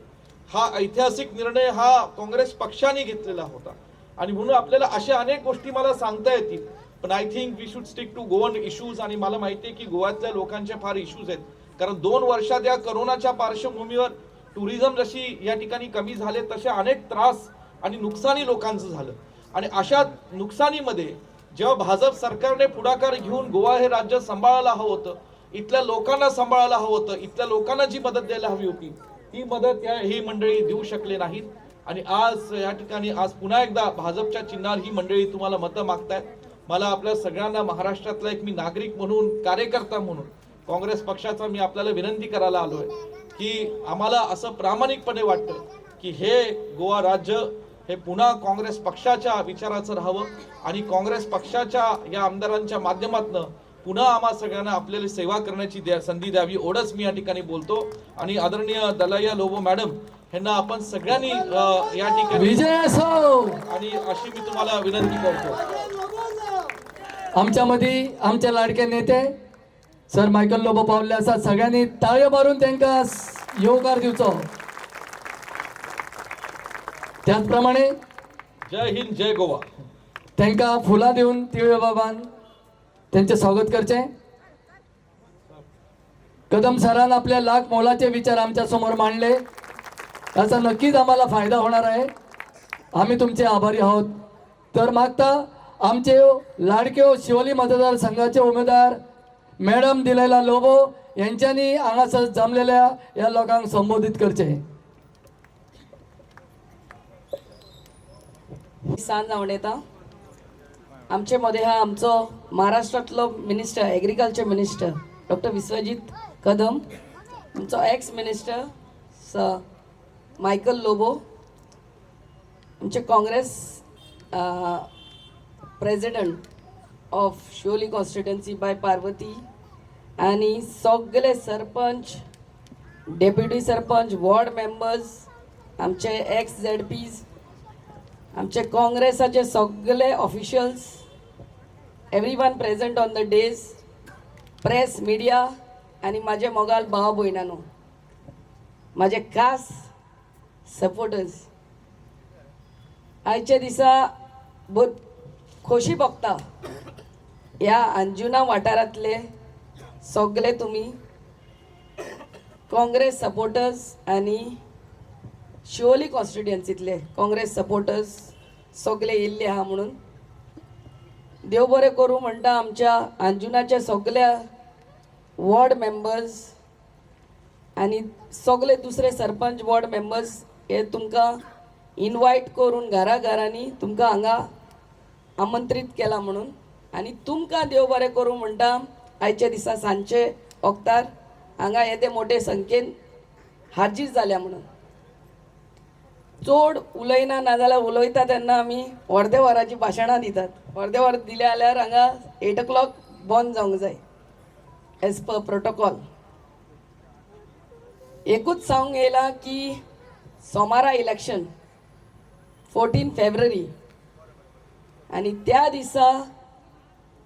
Speaker 5: हा ऐतिहासिक निर्णय हा काँग्रेस पक्षाने घेतलेला होता. आणि म्हणून आपल्याला अशा अनेक गोष्टी मला सांगता येतील, पण I think we should stick to Goan issues. आणि मला माहिती आहे की गोव्यातल्या लोकांचे फार इश्यूज आहेत, कारण 2 वर्षात या करोनाच्या पार्श्वभूमीवर टुरिझम जशी या ठिकाणी कमी झाले तसे अनेक त्रास आणि नुकसानी लोकांचं झालं. आणि अशा नुकसानीमध्ये जेव्हा भाजप सरकारने पुढाकार घेऊन गोवा हे राज्य सांभाळायला हवं होतं, इथल्या लोकांना सांभाळायला हवं होतं, इथल्या लोकांना जी मदत द्यायला हवी होती ती मदत ही मंडळी देऊ शकले नाहीत. आणि आज या ठिकाणी आज पुन्हा एकदा भाजपच्या चिन्हावर ही मंडळी तुम्हाला मतं मागतायत. मला आपल्या सगळ्यांना महाराष्ट्रातला एक मी नागरिक म्हणून, कार्यकर्ता म्हणून काँग्रेस पक्षाचा मी आपल्याला विनंती करायला आलोय की आम्हाला असं प्रामाणिकपणे वाटतं की हे गोवा राज्य हे पुन्हा काँग्रेस पक्षाच्या विचाराचं राहावं आणि काँग्रेस पक्षाच्या या आमदारांच्या माध्यमातून पुन्हा आम्हा सगळ्यांना आपल्याला सेवा करण्याची संधी द्यावी, एवढंच मी या ठिकाणी बोलतो. आणि आदरणीय दलैया लोबो मॅडम ह्यांना आपण सगळ्यांनी या ठिकाणी
Speaker 1: विजय असो
Speaker 5: आणि अशी मी तुम्हाला विनंती करतो.
Speaker 1: आमच्यामध्ये आमच्या लाडके नेते सर मायकल लोबो पावले आसात. सगळ्यांनी ताळयो मारून त्यांना येवकार दिवचो. त्याचप्रमाणे
Speaker 5: जय हिंद, जय गोवा.
Speaker 1: त्यांना फुलां देऊन तिळयो बाबान त्यांचे स्वागत करचे. कदम सरान आपले लाख मोलाचे विचार आमच्या समोर मांडले, याचा नक्कीच आम्हाला फायदा होणार आहे. आम्ही तुमचे आभारी आहोत. तर मागता आमचे लाडके शिवोली मतदारसंघाचे उमेदवार मॅडम दलैया लोबो यांच्यानी हांगासर जमलेल्या या लोकांक संबोधित करचे.
Speaker 6: सांज जावन येता. आमचे मध्ये हा आमचो महाराष्ट्रातलो minister agriculture minister doctor Vishwajeet Kadam, आमचो एक्स मिनिस्टर मायकल लोबो, आमचे Congress president of Siolim constituency बाय पार्वती, आणि सगळे sarpanch, deputy sarpanch, ward members, आमचे एक्स ZPs, आमचे काँग्रेसाचे सगळे officials, everyone present on the dais, press, media आणि माझे मोगाल भाव भयणानो, माझे खास सपोर्टर्स, आयच्या दिसा बहुत खोशी भोगता ह्या अंजुना वाठारांतले सगळे तुम्ही काँग्रेस सपोर्टर्स आणि शिवोली कॉन्स्टिट्युएन्सीतले काँग्रेस सपोर्टर्स सगळे येयल्ले आहा म्हणून देव बरें करूं म्हणटा आमच्या अंजुनाच्या सगळ्या वॉर्ड मेंबर्स आणि सगळे दुसरे सरपंच वॉर्ड मेंबर्स हे तुमकां इनवायट करून घरांनी तुमकां हांगा आमंत्रीत केला म्हणून, आणि तुमकां देव बरें करूं म्हणटा आयच्या दिसा सांजचे वक्तार हांगा येदे मोठे संख्येन हाजीर जाल्या म्हणून. चड उलयना नाजाल्यार उलयता तेन्ना आमी अर्दे वराची भाशणां दितात, अर्दे वर दिले जाल्यार हांगा 8 o'clock बंद जावंक जाय एज पर प्रोटोकॉल. एकूच सांगूंक येयला की सोमारा इलेक्शन 14 फेब्रुवारी, आणि त्या दिसा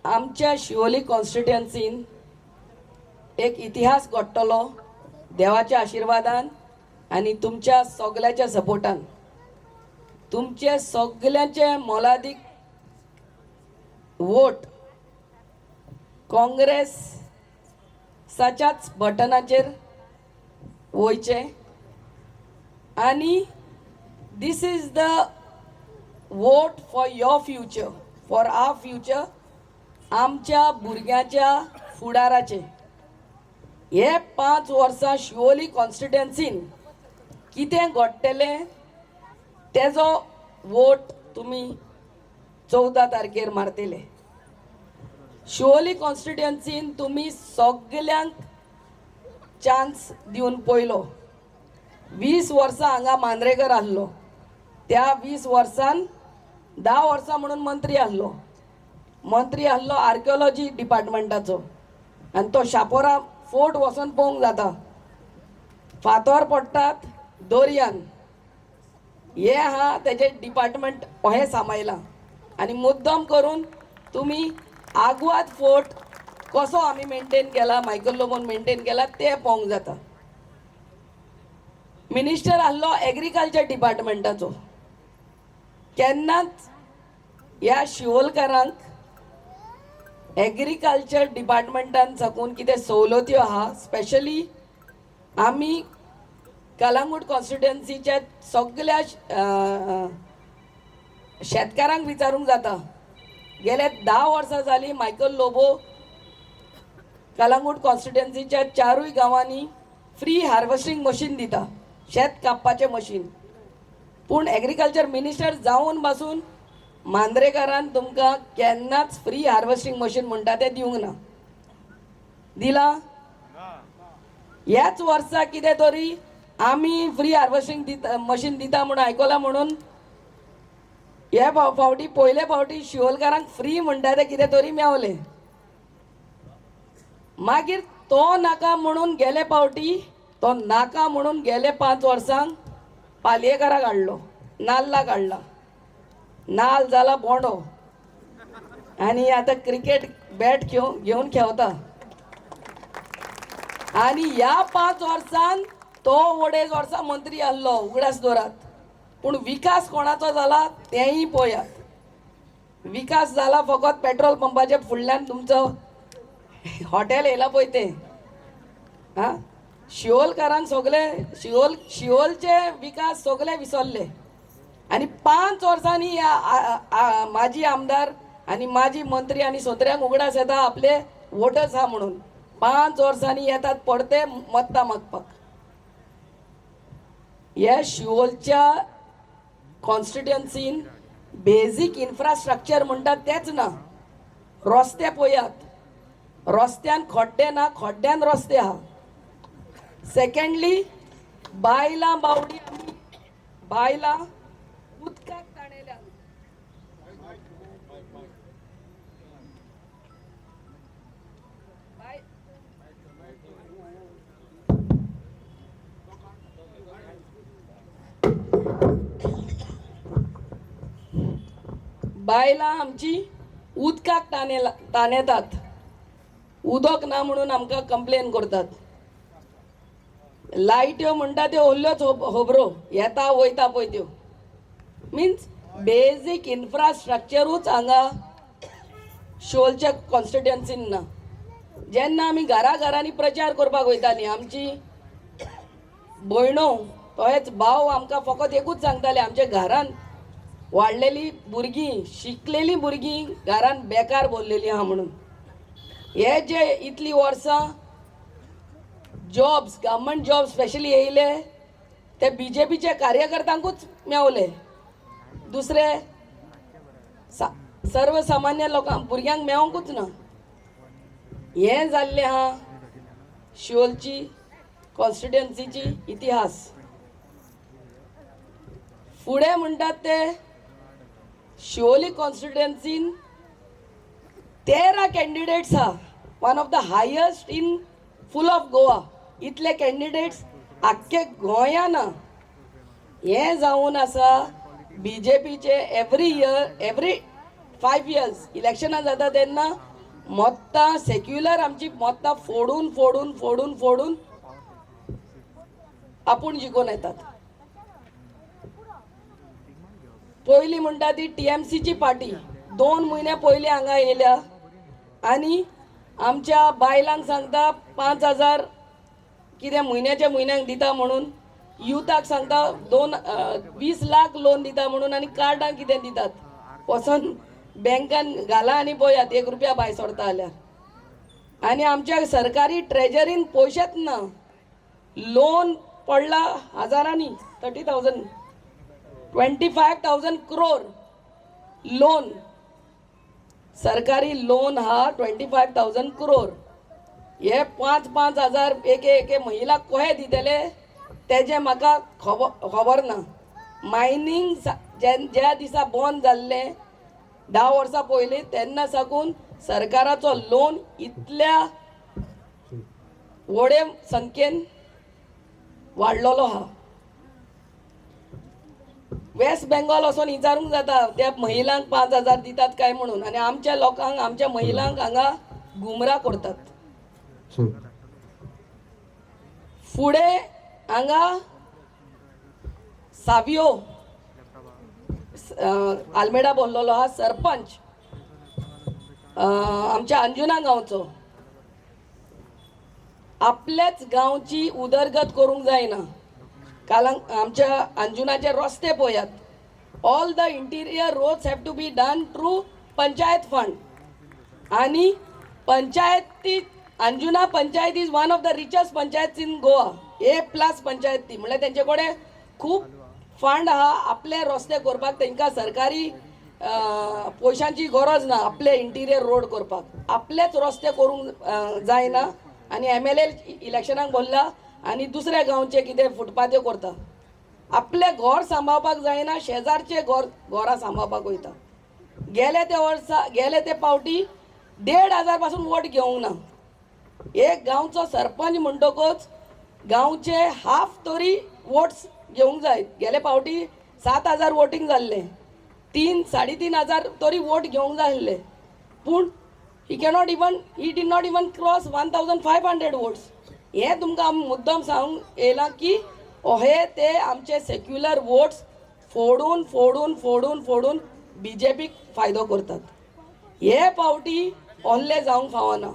Speaker 6: आमच्या शिवोली कॉन्स्टिट्युएन्सीन एक इतिहास घडटलो देवाच्या आशिर्वादान आणि तुमच्या सगळ्याच्या सपोर्टान. तुमचे सगळ्यांचे मोलादीक वोट काँग्रेसाच्याच बटनाचेर वयचे, आणि this is the vote for your future, for our future, आमच्या भुरग्याच्या फुडाराचे. हे 5 वर्सां शिवोली कॉन्स्टिट्युएन्सीन कितें घडटलें तेजो वोट तुमी 14 तारखेर मारतले. शिवोली कॉन्स्टिट्युएन्सीन तुमी सगळ्यांक चान्स दिवन पयलो. 20 वर्सां हांगा मांद्रेकर आसलो, त्या 20 वर्सान 10 वर्सां म्हणून मंत्री आसलो आर्किओलॉजी डिपार्टमेंटाचो, आनी तो शापोरा फोर्ट वचून पळोवंक जाता. फातर पडटात दर्यान, हे आहा तेजे डिपार्टमेंट अहें सांबाळलां, आनी मुद्दम करून तुमी आग्वाद फोर्ट कसो आमी मेंटेन केला, मायकल लोबोन मेंटेन केला ते पळोवंक जाता. मिनिस्टर आसलो एग्रीकल्चर डिपार्टमेंटाचो, केन्नाच ह्या शिवोलकारांक एग्रीकल्चर डिपार्टमेंटान साकून कितें सवलत्यो आहा, स्पेशली आमी कलंगूट कॉन्स्टिट्युएन्सीच्या सगळ्या शेतकारांक विचारूंक जाता. गेले 10 वर्सां जालीं मायकल लोबो कलंगूट कॉन्स्टिट्युएन्सीच्या 4 गांवांनी फ्री हार्वेस्टिंग मशीन दिता, शेत कापपाचें मशीन. पूण एग्रीकल्चर मिनिस्टर जावन पासून मांद्रेकारान तुमकां केन्नाच फ्री हार्वेस्टिंग मशीन म्हणटा तें दिवंक ना. दिला ह्याच वर्सा कितें तरी आमी फ्री हार्वेस्टिंग मशीन दिता म्हणून आयकलां, म्हणून हे फावटी पयले फावटी शिवोलकारांक फ्री म्हणटा तें कितें तरी मेवलें. मागीर तो नाका म्हणून गेले फावटी तो नाका म्हणून गेले 5 वर्सांक पालयेकाराक हाडलो, नाल्लाक हाडला, नाल जाला बोंडो, आनी आतां क्रिकेट बॅट घेवन खेळता. आनी ह्या 5 वर्सान तो अडेज वर्सां मंत्री आसलो उगडास दोरात, पूण विकास कोणाचो जाला तेंय पळयात. विकास जाला फकत पेट्रोल पंपाच्या फुडल्यान तुमचो हॉटेल येयला पळय तें. हां, शिवोलकारांक सगळे शिवोलचे विकास सगळे विसरले. आनी 5 वर्सांनी ह्या माजी आमदार आनी माजी मंत्री आनी सोत्र्यांक उगडास येता आपले वोटर्स आहा म्हणून. 5 वर्सांनी येतात पडते मतदां मागपाक. हे शिवोलच्या कॉन्स्टिट्युएन्सीन बेजीक इन्फ्रास्ट्रक्चर म्हणटात तेच ना. रस्ते पळयात, रस्त्यान खड्डे ना, खड्ड्यान रस्ते आहा. सेकंडली बायलां बावडी आमी बायलां उदकाक ताणयल्या. बायलां आमची उदकाक ताणयतात. उदक ना म्हणून आमकां कंप्लेन करतात. लायट्यो म्हणटा त्यो ओल्योच होबरो येता वयता पळय त्यो. मिन्स बेजीक इन्फ्रास्ट्रक्चरूच हांगा शिवोलच्या कॉन्स्टिट्युएन्सीन ना. जेन्ना आमी घरांनी प्रचार करपाक वयतालीं, आमची भयणो तोच भाव आमकां फकत एकूच सांगताले, आमच्या घरान वाडलेलीं भुरगीं, शिकलेलीं भुरगीं घरान बेकार भरलेलीं आहा म्हणून. हे जे इतलीं वर्सां जॉब्स, गव्हर्मेंट जॉब स्पेशली येयले ते बीजेपीचे कार्यकर्त्यांकूच मेवले. दुसरे सर्वसामान्य लोकांक भुरग्यांक मेवंकूच ना. हें जाल्लें आहा शिवोलची कॉन्स्टिट्युएन्सीची इतिहास. फुडें म्हणटात ते शिवोली कॉन्स्टिट्युएन्सीन 13 कॅन्डिडेट्स आहा, one of the highest in full of Goa. इतले कॅन्डिडेट्स आख्खे गोंयान. हें जावन आसा बीजेपीचे एवरी 5 years इलेक्शनां जाता तेन्ना मोत्तां सेक्युलर आमची मोत्तां फोडून आपूण जिखून येतात. पयलीं म्हणटा ती TMCची पार्टी 2 म्हयने पयलीं हांगा येयल्या आनी आमच्या बायलांक सांगता 5,000 कितें म्हयन्याक दिता म्हणून. युथाक सांगता 20 लाख लोन दिता म्हणून आनी कार्डां कितें दितात. वचोन बँकान घाला आनी पळयात 1 रुपया भायर सोडता जाल्यार. आनी आमच्या सरकारी ट्रेजरीन पयशेच ना. लोन पडला हजारांनी, 30,000 25,000 crore लोन. सरकारी लोन हा 25,000 crore. हे 5-5 हजार एके महिलाक कहे दितले तेजे म्हाका खबर ना. मायनींग ज्या दिसा बंद जाल्लें 10 वर्सां पयलीं तेन्ना साकून सरकाराचो लोन इतल्या व्हडे संख्येन वाडलेलो आहा. वेस्ट बेंगॉल वचून विचारूंक जाता त्या महिलांक 5,000 दितात काय म्हणून. आनी आमच्या लोकांक, आमच्या महिलांक हांगा गुमराह करतात. फुडें हांगा सावियो आल्मेडा बोललेलो हा सरपंच आमच्या अंजुना गांवचो. आपल्याच गांवची उदरगत करूंक जायना. कालांक आमच्या अंजुनाचे रस्ते पळयात. All the interior roads have to be done through panchayat fund. आनी पंचायती Anjuna panchayat is one of the richest panchayat in Goa. A+ panchayat ती म्हणल्यार तेंचे कडेन खूब फंड आहा. आपले रस्ते करपाक तेंकां सरकारी पयशांची गरज ना. आपले इंटिरियर रोड करपाक आपलेच रस्ते करूंक जायना. आनी MLA इलेक्शनाक बोल्ला आनी दुसऱ्या गांवचे कितें फुटपाथ्यो करता. आपले घर सांबाळपाक जायना, शेजारचे घरां सांबाळपाक वयता. गेले ते पावटी 1,500 पासून वोट घेवंक ना. एक गांवचो सरपंच म्हणटकच गांवचे हाफ तरी वोट्स घेवंक जाय. गेले पावटी 7,000 वोटींग जाल्ले, 3-3.5 तरी वोट घेवंक जाय आसले. पूण he did not even cross 1,500 votes. हे तुमकां मुद्दम सांगूंक येयलां की हे ते आमचे सेक्युलर वोट्स फोडून बीजेपीक फायदो करतात. हे पावटी ओहले जावंक फावना.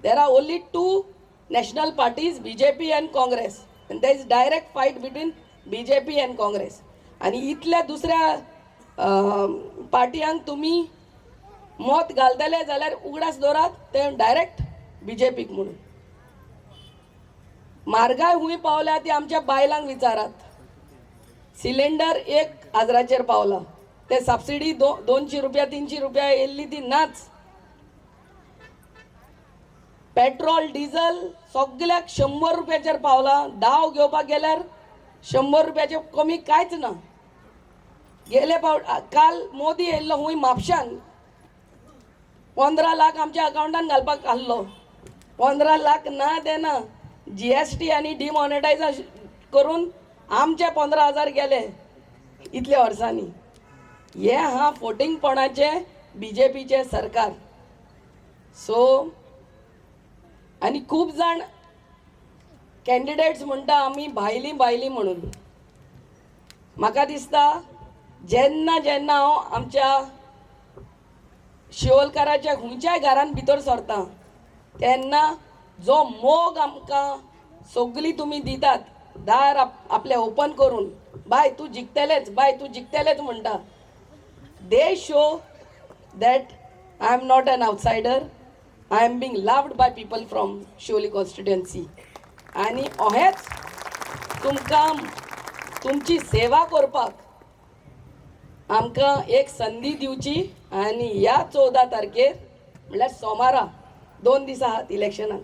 Speaker 6: There are only 2 national parties, BJP and Congress, and there is direct fight between BJP and Congress. आणि इतल्या दुसऱ्या पार्टयांक तुमी मत घालतले जाल्यार उगडास दवरात ते डायरेक्ट बीजेपीक म्हणून. म्हारगाय हुंय पावल्या ती आमच्या बायलांक विचारात. सिलेंडर 1,000चेर पावला. ते सबसिडी 200 रुपया 300 रुपया येयल्ली ती नाच. पेट्रोल डिझल सगळ्याक 100 रुपयाचेर पावला. डाव घेवपाक गेल्यार 100 रुपयाचे कमी कांयच ना. गेले काल मोदी येयल्लो हुंय म्हापशान 15 लाख आमच्या अकाउंटान घालपाक आहलो. 15 लाख ना देना GST आनी डिमॉनिटायझेशन करून आमचे 15,000 गेले इतल्या वर्सांनी. हे हा फोटिंगपणाचे BJPचे सरकार. सो आनी खूब जाण कॅन्डिडेट्स म्हणटा आमी भायली भायली म्हणून. म्हाका दिसता जेन्ना जेन्ना हांव आमच्या शिवोलकाराच्या खंयच्याय घरान भितर सरता तेन्ना जो मोग आमकां सगळी तुमी दितात, दार आपले ओपन करून बाय तूं जिखतलेच, बाय तूं जिखतलेच म्हणटा. They show that I am not an outsider. I am being loved by people from Shivoli constituency. आनी अहेच तुमकां तुमची सेवा करपाक आमकां एक संदी दिवची. आनी ह्या 14 तारखेर म्हणल्यार सोमारा 2 दीस आहात इलेक्शनाक.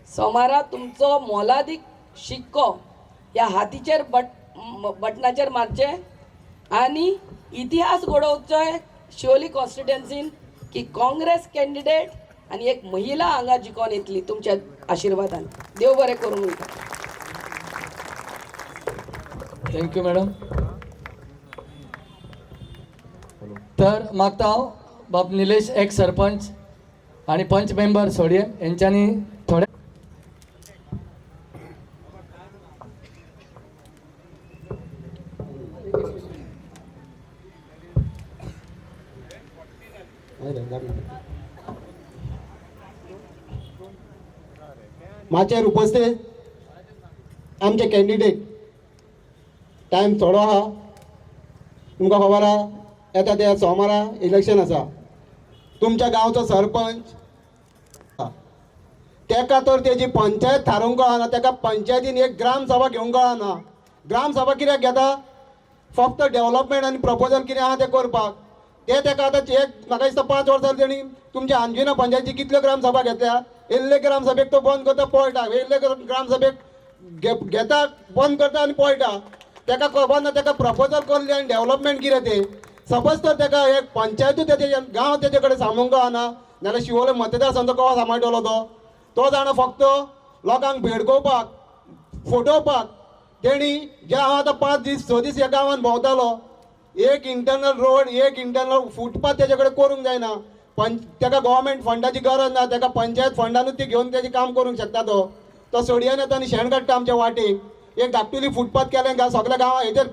Speaker 6: सोमारा तुमचो मोलादीक शिक्को ह्या हातीचेर बटनाचेर मारचे आनी इतिहास घडोवचो शिवोली कॉन्स्टिट्युएन्सीन की काँग्रेस कॅन्डिडेट आनी एक महिला हांगा जिखोन येतली तुमच्या आशिर्वादान. देव बरें करूं म्हणटा.
Speaker 1: Thank you madam. तर मागता हांव बाब निलेश एक्स सरपंच आणि पंच मेंबर सोडये यांच्यानी थोडे
Speaker 7: माचेर उपस्थित आमचे कॅन्डिडेट. टायम थोडो आहा. तुमकां खबर आहा येता त्या सोमारा इलेक्शन आसा. तुमच्या गांवचो सरपंच तेका तर तेजी पंचायत थारोवंक कळना. तेका पंचायतीन एक ग्राम सभा घेवंक कळना. ग्राम सभा कित्याक घेता? फक्त डेव्हलपमेंट आनी प्रपोजल कितें आहा तें करपाक. तेका आतां एक म्हाका दिसता 5 वर्सां तेणी तुमच्या अंजुना पंचायती कितल्यो ग्राम सभा घेतल्या. येल्ले ग्राम सभेक तो बंद करता पळटा. येल्ले ग्राम सभेक घेता बंद करता आनी पळटा. तेका खबर ना तेका प्रपोजल कसले आनी डेव्हलपमेंट कितें तें. सपोज तर तेका एक पंचायतूच तेजे गांव तेजे कडेन सांगूंक कळना जाल्यार शिवोले मतदारसंघ कवा सांबाळटलो तो जाणा फक्त लोकांक भेडकोवपाक फटोवपाक. तेणी जे हांव आतां 5 दीस 6 दीस ह्या गांवांत भोंवतालो एक इंटरनल रोड एक इंटरनल फुटपाथ तेजे कडेन करूंक जायना. तेका गव्हर्मेंट फंडाची गरज ना. तेका पंचायत फंडानूच ती घेवन तेजें काम करूंक शकता. तो सोडयान येता आनी शेण काडटा आमच्या वाटेक. एक धाकटुली फुटपाथ केलें सगळ्या गांवां हेजेर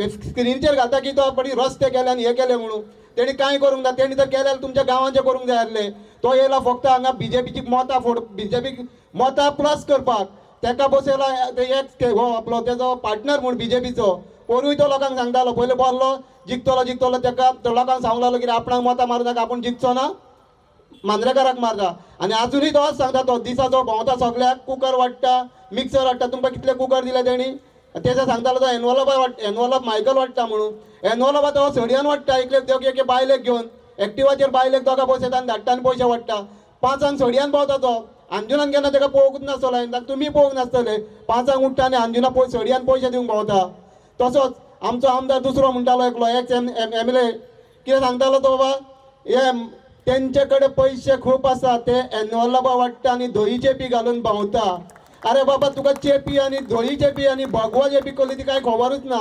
Speaker 7: स्क्रिनीचेर घालता की तो बरी रस्ते केले आनी हे केले म्हणून. तेणी कांय करूंक ना. तेणी जर केल्यार तुमच्या गांवांचें करूंक जाय आसलें. तो येयला फक्त हांगा BJPची मतां BJPक मतां प्लस करपाक. तेका बसयला एक आपलो तेजो पार्टनर म्हूण BJPचो. पोरूय तो लोकांक सांगतालो पयलीं बोरलो जिखतलो तेका लोकांक सांगूंक लागलो की आपणाक मतां मारूं नाका आपूण जिखचो ना मांद्रेकाराक मारता. आनी आजुनूय तोच सांगता. तो दिसाचो भोंवता सगळ्याक कुकर वाडटा मिक्सर वाडटा. तुमकां कितले कुकर दिले तेणी. तेजो सांगतालो तो एनवलप मायकल वाडटा म्हणून. एनवलप तो सडयान वाडटा. एक बायलेक घेवन एक्टिवाचेर बायलेक दोगा बसयता आनी धाडटा आनी पयशे वाडटा. 5 सडयान भोंवता तो. अंजुनान केन्ना तेका पळोवंकूच नासतलो. तुमी पळोवंक नासतले. 5 उठटा आनी अंजुना सडयान पयशे दिवंक भोंवता. तसोच आमचो आमदार दुसरो म्हणटालो एकलो एक्स MLA कितें सांगतालो तो बाबा हे तेंचे कडेन पयशे खूब आसा ते एनवलपा वाडटा आनी धोई चेपी घालून भोंवता. अरे बाबा तुका चेपी आनी धोई चेपी आनी भगवा चेपी कसली ती कांय खबरूच ना.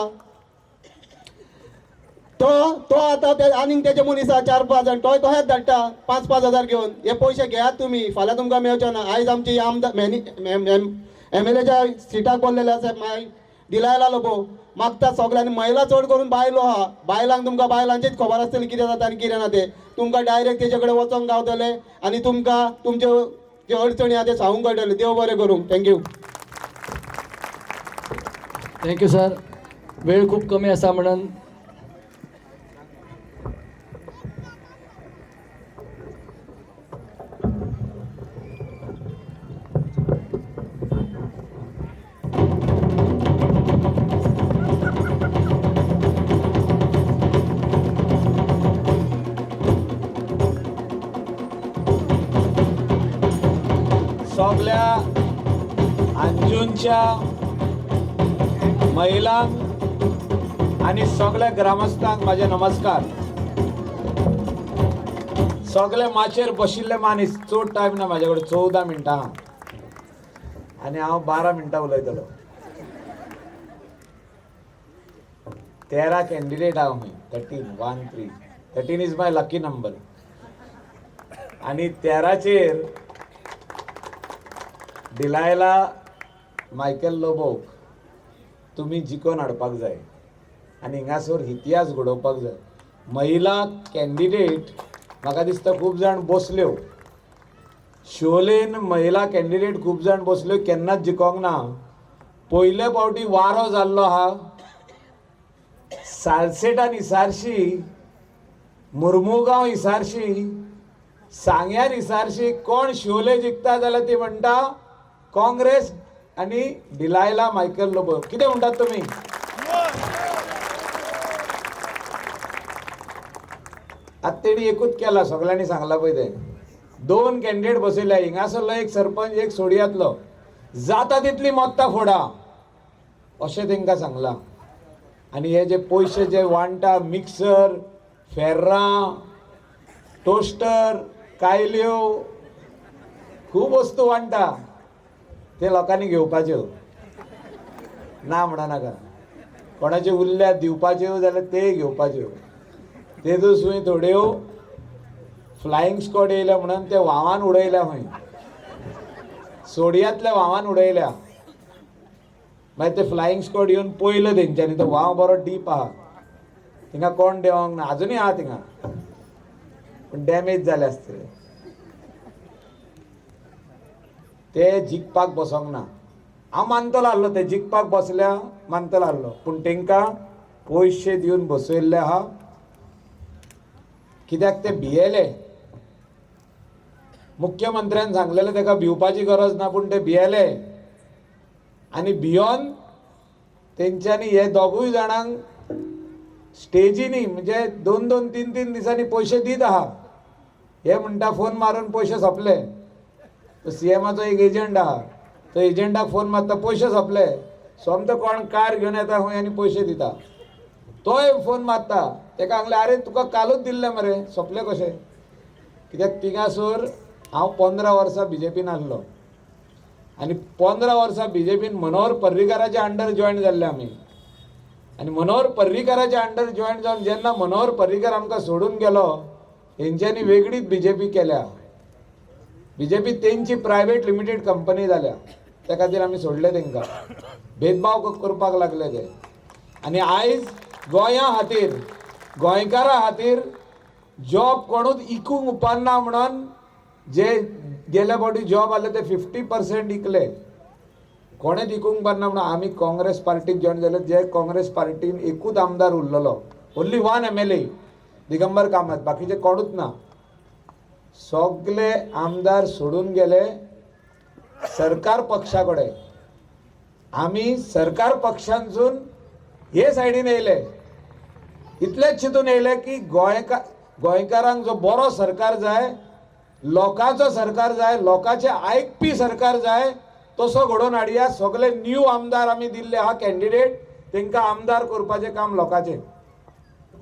Speaker 7: तो आतां ते आनीक तेजे मनीस आहा 4-5 जाण तोय तहेच धाडटा 5-5 हजार घेवन. हे पयशे घेयात तुमी फाल्यां तुमकां मेळचे ना. आयज आमची आमदार MLAच्या सिटाक बोरलेले आसा दिलायला लोबो मागता सगळ्यांनी महिला चड करून बायलो आहा. बायलांक तुमकां बायलांचीच खबर आसतली कितें जाता आनी कितें ना तें. तुमकां डायरेक्ट तेजे कडेन वचोंक गावतलें आनी तुमकां तुमच्यो जे अडचणी आहा ते सांगूंक कळटले. देव बरें करूं. थँक्यू.
Speaker 1: Thank you sir. वेळ खूप कमी आसा म्हणून
Speaker 8: सगळ्या अंजूंच्या महिलांक आणि सगळ्या ग्रामस्थांक माझे नमस्कार. सगळे माचेर बशिल्ले मानीस, चड टायम ना म्हाजे कडेन, 14 मिनटां आनी हांव 12 मिनटां उलयतलो. 13 कॅन्डिडेट हांव खंय, 13 इज माय लकी नंबर. आणि 13चेर डिलायला मायकेल लोबोक तुम्ही जिखोवन हाडपाक जाय आनी हिंगासर इतिहास घडोवपाक जाय. महिला कॅन्डिडेट म्हाका दिसता खूब जाण बसल्यो, शिवोलेन महिला कॅन्डिडेट खूब जाण बसल्यो, केन्नाच जिखोंक ना. पयले फावटी वारो जाल्लो आहा सालसेटान इसारशी, मुर्मुगांव इसारशी, सांग्यार इसारशी. कोण शिवोले जिखता जाल्यार ती म्हणटा काँग्रेस आणि डिलायला मायकेल लोबो. कितें म्हणटात तुमी? आतां तेणी एकूच केला, सगळ्यांनी सांगला पळय ते. 2 कॅन्डिडेट बसयल्या, हिंगासरलो एक सरपंच, एक सोडियांतलो. जाता तितली मत्तां फोडा अशें तेंकां सांगलां. आनी हे जे पयशे जे वांटा, मिक्सर, फेर्रां, टोस्टर, कायल्यो, खूब वस्तू वांटा, ते लोकांनी घेवपाच्यो ना म्हणनाका. कोणाचे उरल्यात दिवपाच्यो जाल्यार ते घेवपाच्यो. तेजूय थोड्यो फ्लायींग स्क्वॉड येयल्या म्हणून ते व्हांवान उडयल्या खंय, सोडियांतल्या व्हांवान उडयल्या. मागीर ते फ्लायींग स्क्वॉड येवन पयलो तेंच्यांनी, तो व्हांव बरो डीप आहा, थिंगा कोण देवंक ना, आजुनूय आहा थिंगा, पूण डॅमेज जाले आसतले. ते जिखपाक बसोंक ना. हांव मानतलो आहलो ते जिखपाक बसल्या, मानतलो आहलो, पूण तेंकां पयशे दिवन बसयल्ले आहा. कित्याक ते भियेले. मुख्यमंत्र्यान सांगलेलें तेका भिवपाची गरज ना, पूण ते भियेले. आनी भियोन तेंच्यांनी हे दोगूय जाणांक स्टेजीनी म्हणजे 2-2, 3-3 दिसांनी पयशे दीत आहा. हे म्हणटा फोन मारून पयशे सोंपले. सीएमाचो एक एजंट आहा, तो एजंटाक फोन मारता, पयशे सोंपले. सोमतो कोण कार घेवन येता खंय आनी पयशे दिता. तोय फोन मारता, तेका सांगलें आरे तुका कालूच दिल्ले मरे, सोंपले कशें? कित्याक थिंगासर हांव 15 वर्सां बीजेपीन आसलो आनी 15 वर्सां बीजेपीन मनोहर पर्रीकाराच्या अंडर जॉयन जाल्ले आमी. आनी मनोहर पर्रीकाराच्या अंडर जॉयन जावन जेन्ना मनोहर पर्रीकार आमकां सोडून गेलो, तेंच्यांनी वेगळीच बीजेपी केल्या. बीजेपी तेंची प्रायवेट लिमिटेड कंपनी जाल्या, त्या खातीर आमी सोडले तेंकां. भेदभाव करपाक लागले ते. आनी आयज गोंया खातीर, गोंयकारां खातीर जॉब कोणूच इकूंक उपरना म्हणून जे गेल्या फावटी जॉब आसले ते 50% इकले. कोणेच इकूंक उपरना म्हणून आमी काँग्रेस पार्टीक जॉयन जाले. जे काँग्रेस पार्टीन एकूच आमदार उरलेलो, ओन्ली 1 MLA, दिगंबर कामत, बाकीचे कोणूच ना. सगळे आमदार सोडून गेले सरकार पक्षा कडेन. आमी सरकार पक्षांसून हे सायडीन येयले, इतलेच चिंतून येयले की गोंयकारांक जो बरो सरकार जाय, लोकांचो सरकार जाय, लोकांचे आयकपी सरकार जाय, तसो घडोवन हाडया. सगळे न्यू आमदार आमी दिल्ले आहा कॅन्डिडेट, तेंकां आमदार करपाचें काम लोकांचें.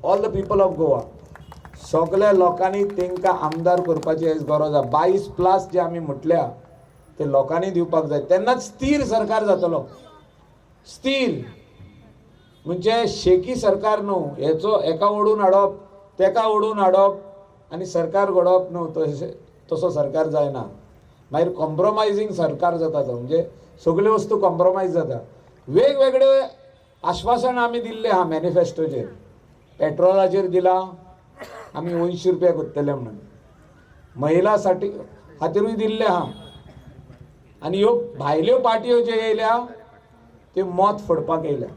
Speaker 8: All the people of Goa, सगळ्या लोकांनी तेंकां आमदार करपाची आयज गरज आहा. 22+ जे आमी म्हटल्या ते लोकांनी दिवपाक जाय, तेन्नाच स्थिर सरकार जातलो. स्थिर म्हणजे शेकी सरकार न्हू, हेचो एका ओडून हाडप, तेका ओडून हाडप आनी सरकार घडोवप न्हू, तसो सरकार जायना. मागीर कॉम्प्रोमायजींग सरकार जाता तो, म्हणजे सगळ्यो वस्तू कॉम्प्रोमायज जाता. वेगवेगळे आश्वासन आमी दिल्ले आहा मॅनिफेस्टोचेर. पेट्रोलाचेर दिलां आमी 80 रुपया करतले म्हणून, महिला खातीरूय दिल्ले आहा. आनी ह्यो भायल्यो पार्टयो ज्यो येयल्या त्यो मत फोडपाक येयल्या.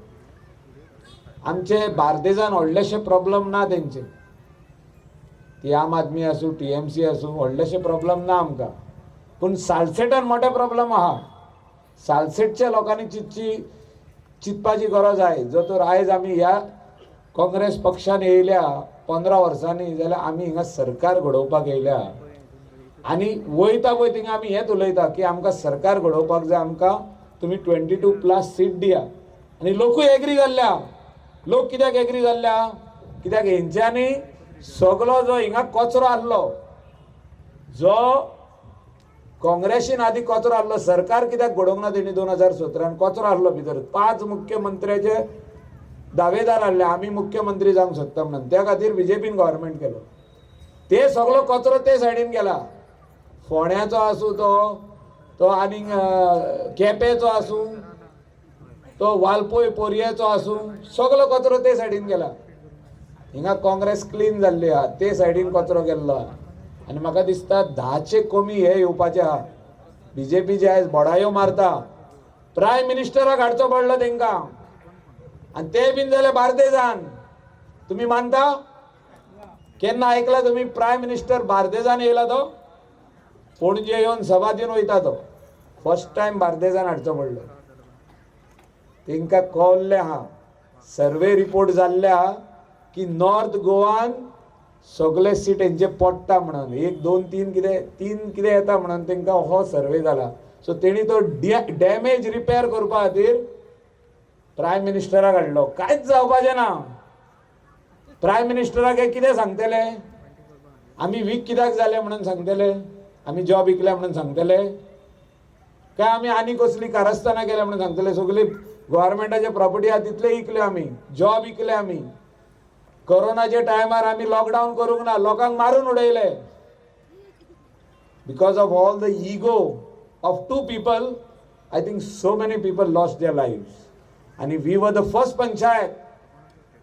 Speaker 8: आमचे बार्देजान व्हडलेशे प्रॉब्लेम ना तेंचे, ती आम आदमी आसूं, TMC आसूं, व्हडलेशे प्रॉब्लेम ना आमकां. पूण सालसेटान मोठे प्रॉब्लेम आहा. सालसेटच्या लोकांनी चिंतपाची गरज आहा. जो तर आयज आमी ह्या काँग्रेस पक्षान येयल्या 15 वर्सांनी, जाल्यार आमी हिंगा सरकार घडोवपाक येयल्या. आणि वयता पळय थिंगा आमी हेच उलयता की आमकां सरकार घडोवपाक जाय, आमकां तुमी 22+ सीट दिया. आनी लोकूय एग्री जाल्ल्या. लोक कित्याक एग्री जाल्ल्या? कित्याक हेंच्यांनी सगळो जो हिंगा कचरो आसलो, जो काँग्रेसीन आदी कचरो आसलो, सरकार कित्याक घडोवंक ना तेणी 2017 कचरो आसलो भितर. 5 मुख्यमंत्र्याचे दावेदार आसले आमी मुख्यमंत्री जावंक सोदता म्हणून. त्या खातीर बीजेपीन गव्हर्मेंट केलो. ते सगळो कचरो ते सायडीन गेला. फोण्याचो आसूं तो आनीक केपेंचो आसूं, तो वालपय पोरयेचो आसूं, सगळो कचरो ते सायडीन गेला. हिंगा काँग्रेस क्लीन जाल्ली आहा, ते सायडीन कचरो गेल्लो आहा. आनी म्हाका दिसता 10चे कमी हे येवपाचे आहा. बीजेपी जे आयज बोडायो मारता, प्रायम मिनिस्टराक हाडचो पडलो तेंकां, आनी ते बीन जाले बार्देजान. तुमी मानता? केन्ना आयकला तुमी प्रायम मिनिस्टर बार्देजान येयला? तो पणजे येवन सभा दिवन वयता. तो फर्स्ट टायम बार्देजान हाडचो पडलो. तेंकां कळल्लें आहा, सर्वे रिपोर्ट जाल्ले आहा की नॉर्थ गोवान सगळे सीट हेंचे पडटा म्हणून. 1, 2, 3 कितें येता म्हणून तेंकां हो सर्वे जाला. सो तेणी तो डॅमेज रिपेर करपा खातीर प्रायम मिनिस्टराक हाडलो. कांयच जावपाचें ना. प्रायम मिनिस्टराक हे कितें सांगतले? आमी वीक कित्याक जाले म्हणून सांगतले? आमी जॉब विकले म्हणून सांगतले? काय आमी आनी कसली कारस्थाना केल्या म्हणून सांगतले? सगळी गव्हर्मेंटाचे प्रॉपर्टी आहा तितले विकले आमी, जॉब विकले आमी. कोरोनाच्या टायमार आमी लॉकडावन करूंक ना, लोकांक मारून उडयले. Because of all the ego of 2 people, I think so many people lost their lives. आणि we were the first panchayat,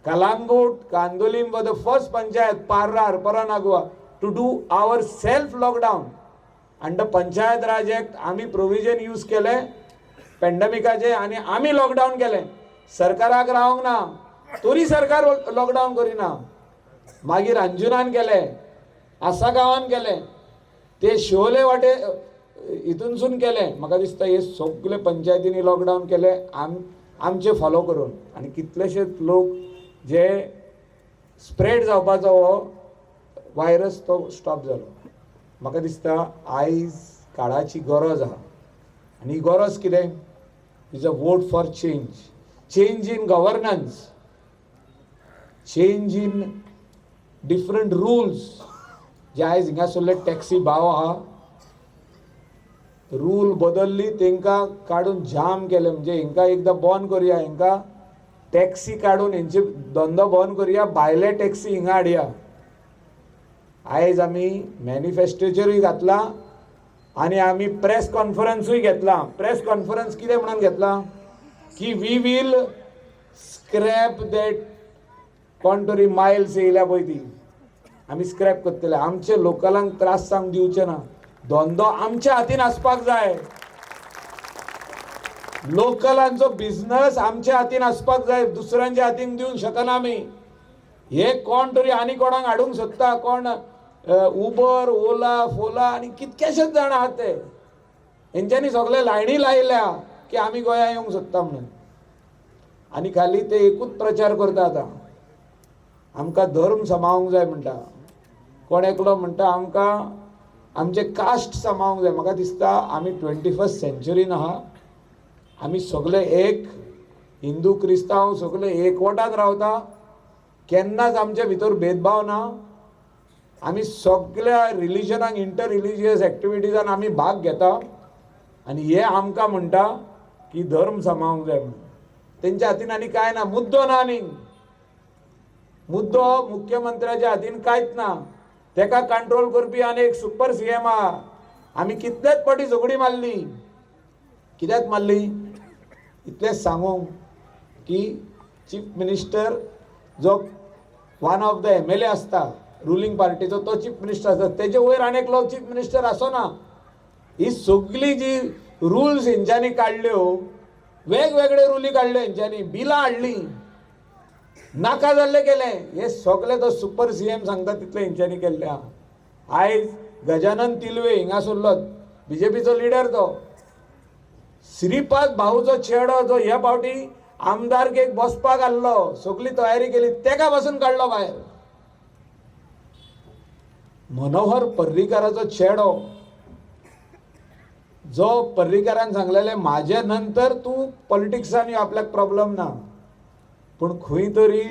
Speaker 8: Calangute, Candolim were the first panchayat, Parra, हरपरा, Nagoa, to do our self lockdown. Under panchayat Raj act आम्ही प्रोविजन यूज केले पॅन्डेमिकाचे आणि आम्ही lockdown केले. सरकाराक रावंक ना, तरी सरकार लॉकडाऊन करिना. मागीर अंजुनान केले, आसा गांवान केले, ते शिवोले वाटे हितूनसून केले. म्हाका दिसता हे सगळे पंचायतींनी लॉकडाऊन केले आमचे फॉलो करून. आणि कितलेशेच लोक जे स्प्रेड जावपाचो हो व्हायरस तो स्टॉप जालो. म्हाका दिसता आयज काळाची गरज आहा. आणि ही गरज कितें? Is a vote for change. Change in governance, change in different rules. जे आयज हिंगासरले टॅक्सी भाव आहा, रूल बदलली, तेंकां काडून जाम केले. म्हणजे हिंकां एकदां बंद करुया, हिंकां टॅक्सी काडून हेंचे धंदो बंद करुया, भायले टॅक्सी हिंगा हाडया. आयज आमी मॅनिफेस्टोचेरूय घातला आणि आमी प्रेस कॉन्फरन्सूय घेतला. प्रेस कॉन्फरन्स कितें म्हणून घेतला की वी वील स्क्रॅप दॅट कोण तरी मायल्स येयल्या पळय ती आमी स्क्रॅप करतले. आमचे लोकलांक त्रास जावंक दिवचे ना. धंदो आमच्या हातीन आसपाक जाय. लोकलांचो बिझनस आमच्या हातीन आसपाक जाय, दुसऱ्यांच्या हातीन दिवंक शकना आमी. हे कोण तरी आनी कोणाक हाडूंक सोदता, कोण उबर, ओला, फोला आणि कितकेशेच जाण आहात ते. हेंच्यांनी सगळे लायनी लायल्या की आमी गोंया येवंक सोदता म्हणून. आणि खाली ते एकूच प्रचार करता आता, आमकां धर्म सांबाळूंक जाय म्हणटा. कोण एकलो म्हणटा आमकां आमचे कास्ट सांबाळूंक जाय. म्हाका दिसता आमी 21st सेंचुरीन आहा. आमी सगळे एक, हिंदू क्रिस्तांव सगळे एकवटान रावता. केन्नाच आमच्या भितर भेदभाव ना. आमी सगळ्या रिलिजनाक, इंटर रिलिजियस एक्टिविटीजान आमी भाग घेता. आणि हे आमकां म्हणटा की धर्म सांबाळूंक जाय म्हणून. तेंच्या हातीन आनी काय ना, मुद्दो ना. आनी मुद्दो मुख्यमंत्र्याच्या हातीन कांयच ना. तेका कंट्रोल करपी आनी एक सुपर सीएम आहा. आमी कितलेच फावटी झगडी मारली. कित्याक मारली? इतलेंच सांगू की चीफ मिनिस्टर जो वन ऑफ द MLA आसता रुलींग पार्टीचो, तो चीफ मिनिस्टर आसता. तेजे वयर आनीक लोक चीफ मिनिस्टर आसना. ही सगळी जी रुल्स हेंच्यांनी काडल्यो, वेगवेगळे रुली काडल्यो हेंच्यांनी, बिलां हाडली, नाका जाल्ले केले. हे सगळे तो सुपर सीएम सांगता तितले हेंच्यांनी केल्ले आहा. आयज गजानन तिलवे हिंगासरलो बीजेपीचो लिडर, तो श्रीपाद भाऊचो चेडो जो ह्या फावटी आमदारकेक बसपाक आसलो, सगळी तयारी केली, तेका पासून काडलो भायर. मनोहर पर्रीकाराचो चेडो, जो पर्रीकारान सांगलेले माझ्या नंतर तू पॉलिटिक्सान आपल्याक प्रॉब्लेम ना, पण खंय तरी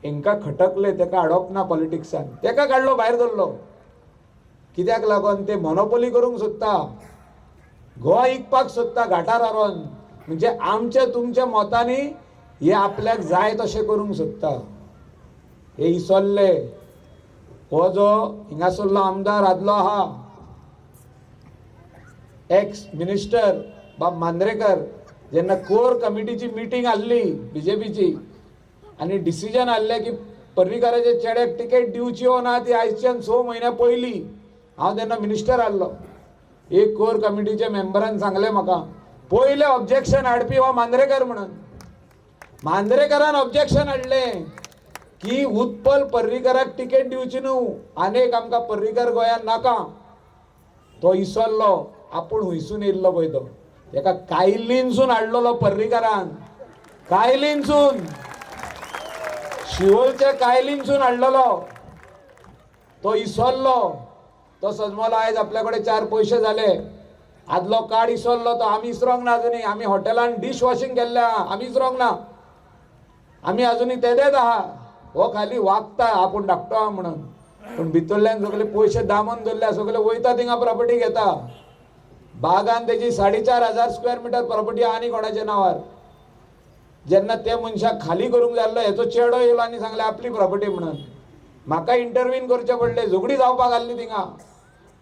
Speaker 8: हांकां खटकले, ताका हाडप ना पॉलिटिक्सान, ताका काडलो भायर धरलो. कित्याक लागोन ते मोनोपोली करूंक सोदता, गोवा इकपाक सोदता घाटार हारोन. म्हणजे आमच्या तुमच्या मतांनी हे आपल्याक जाय तशें करूंक सोदता. हे इसरले. हो जो हिंगासरलो आमदार आदलो आहा, एक्स मिनिस्टर बाब मांद्रेकर, जेन्ना कोर कमिटीची मिटींग आसली बीजेपीची आनी डिसिजन आसलें की पर्रीकाराच्या चेड्याक टिकेट दिवची हो ना, ती आयजच्यान 6 म्हयन्या पयलीं, हांव तेन्ना मिनिस्टर आसलो, एक कोर कमिटीच्या मेंबरान सांगलें म्हाका, पयलें ऑब्जेक्शन हाडपी हो मांद्रेकर म्हणून. मांद्रेकरान ऑब्जेक्शन हाडलें की उत्पल पर्रीकाराक टिकेट दिवची न्हू, आनेक आमकां पर्रीकार गोंयांत नाका. तो इसरलो, आपूण हुंयसून येयल्लो पळय तो, ताका कायलीनसून हाडलेलो पर्रीकारान, कायलीनसून, शिवोलच्या कायलीनसून हाडलेलो. तो इसरलो, तो सजमलो आयज आपल्या कडेन 4 पयशे जाले. आदलो कार्ड इसरलो तो, आमी इसरोंक ना आजुनी. आमी हॉटेलान डिश वॉशिंग केल्लें आहा, आमी इसरोंक ना, आमी आजुनी तेदेच आहा. हो खाली वागता आपूण धाकटो आहा म्हणून, पूण भितरल्यान सगळे पयशे दामून दवरल्या, सगळे वयता थिंगा प्रॉपर्टी घेता. बागान तेजी 4,500 स्क्वेअर मिटर प्रॉपर्टी आनी कोणाच्या नांवार. जेन्ना ते मनशाक खाली करूंक जाल्लो, हेचो चेडो येयलो आनी सांगले आपली प्रॉपर्टी म्हणून. म्हाका इंटरवीन करचें पडलें, झगडी जावपाक आसली थिंगा.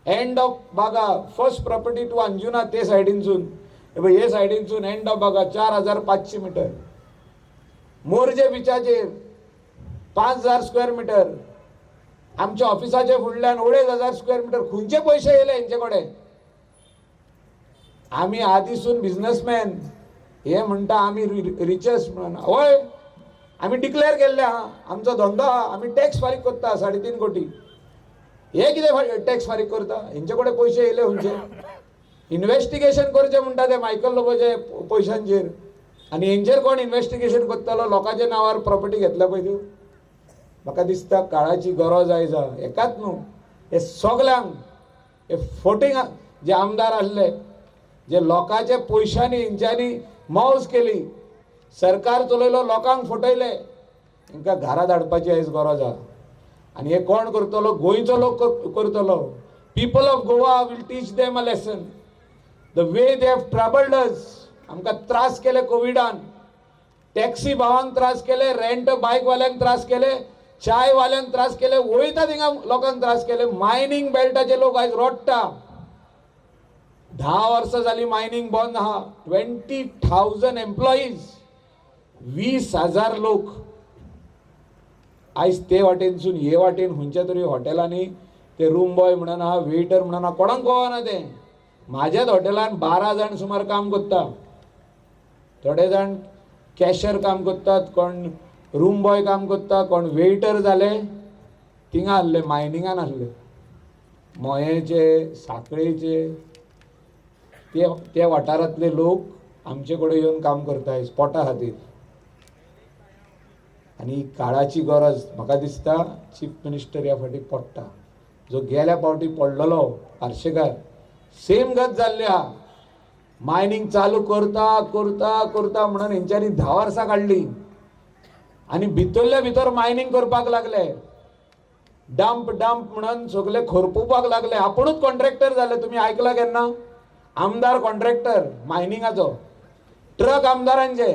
Speaker 8: End of Baga, first property to Anjuna, ते सायडीनसून हे सायडीनसून end of Baga 4,500 metre. Morjim बिचाचेर 5,000 स्क्वेअर मिटर. आमच्या ऑफिसाचे फुडल्यान 2,500 स्क्वेअर मिटर. खंयचे पयशे येयले हेंचे कडेन? आमी आदीसून बिझनेसमॅन, हे म्हणटा आमी रिचेस्ट म्हणून. हय, आमी डिक्लेअर केल्ले आहा, आमचो धंदो आहा, आमी टॅक्स फारीक करता 3.5 कोटी. हे कितें टॅक्स फारीक करता? हेंचे कडेन पयशे येयले खंयचे? इन्व्हेस्टिगेशन करचें म्हणटा ते मायकल लोबोचे पयशांचेर, आनी हेंचेर कोण इन्व्हेस्टिगेशन करतलो? लोकांच्या नांवार प्रॉपर्टी घेतल्या पळय त्यो. म्हाका दिसता काळाची गरज आयज आहा. एकाच न्हू, हे सगल्यांक, हे फोटींग जे आमदार आसले, जे लोकांच्या पयशांनी हेंच्यांनी मौज केली, सरकार चलयलो, लोकांक फटयले, हांकां घरा धाडपाची आयज गरज आहा. आनी हे कोण करतलो? गोंयचो लोक करतलो. People of Goa will teach them a lesson. The way they have troubled us. आमकां त्रास केले कोविडान, टॅक्सी भावांक त्रास केले, रेंट बायकवाल्यांक त्रास केले, चायवाल्यांक त्रास केले, वयता थिंगा लोकांक त्रास केले. मायनींग बेल्टाचे लोक आयज रोडटा. 10 वर्सां जाली मायनींग बंद आहा. 20,000 एम्प्लॉईज, 20,000 लोक आयज ते वाटेनसून हे वाटेन खंयच्या तरी हॉटेलांनी ते रूम बॉय म्हणून आहा, वेटर म्हणून आहा, कोणाक कळना ते. म्हाज्याच हॉटेलान 12 जाण सुमार काम करता. थोडे जाण कॅशियर काम करतात, कोण रूम बॉय काम करता, कोण वेटर जाले. थिंगा आसले, मायनिंगान आसले, मोयेचे, साखळेचे, ते वाठारांतले लोक आमचे कडेन येवन काम करताय स्पॉटा खातीर. आनी काळाची गरज म्हाका दिसता चीफ मिनिस्टर ह्या फावटी पडटा. जो गेल्या फावटी पडलेलो पार्शेकार, सेम गत जाल्ली आहा. मायनींग चालू करता करता करता म्हणून हेंच्यांनी 10 वर्सां काडली, आनी भितरल्या भितर मायनींग करपाक लागले. डंप डंप म्हणून सगळे खरपुपाक लागले. आपुणूच कॉन्ट्रॅक्टर जाले. तुम्ही आयकला केन्ना? आमदार कॉन्ट्रॅक्टर मायनिंगाचो. ट्रक आमदारांचे,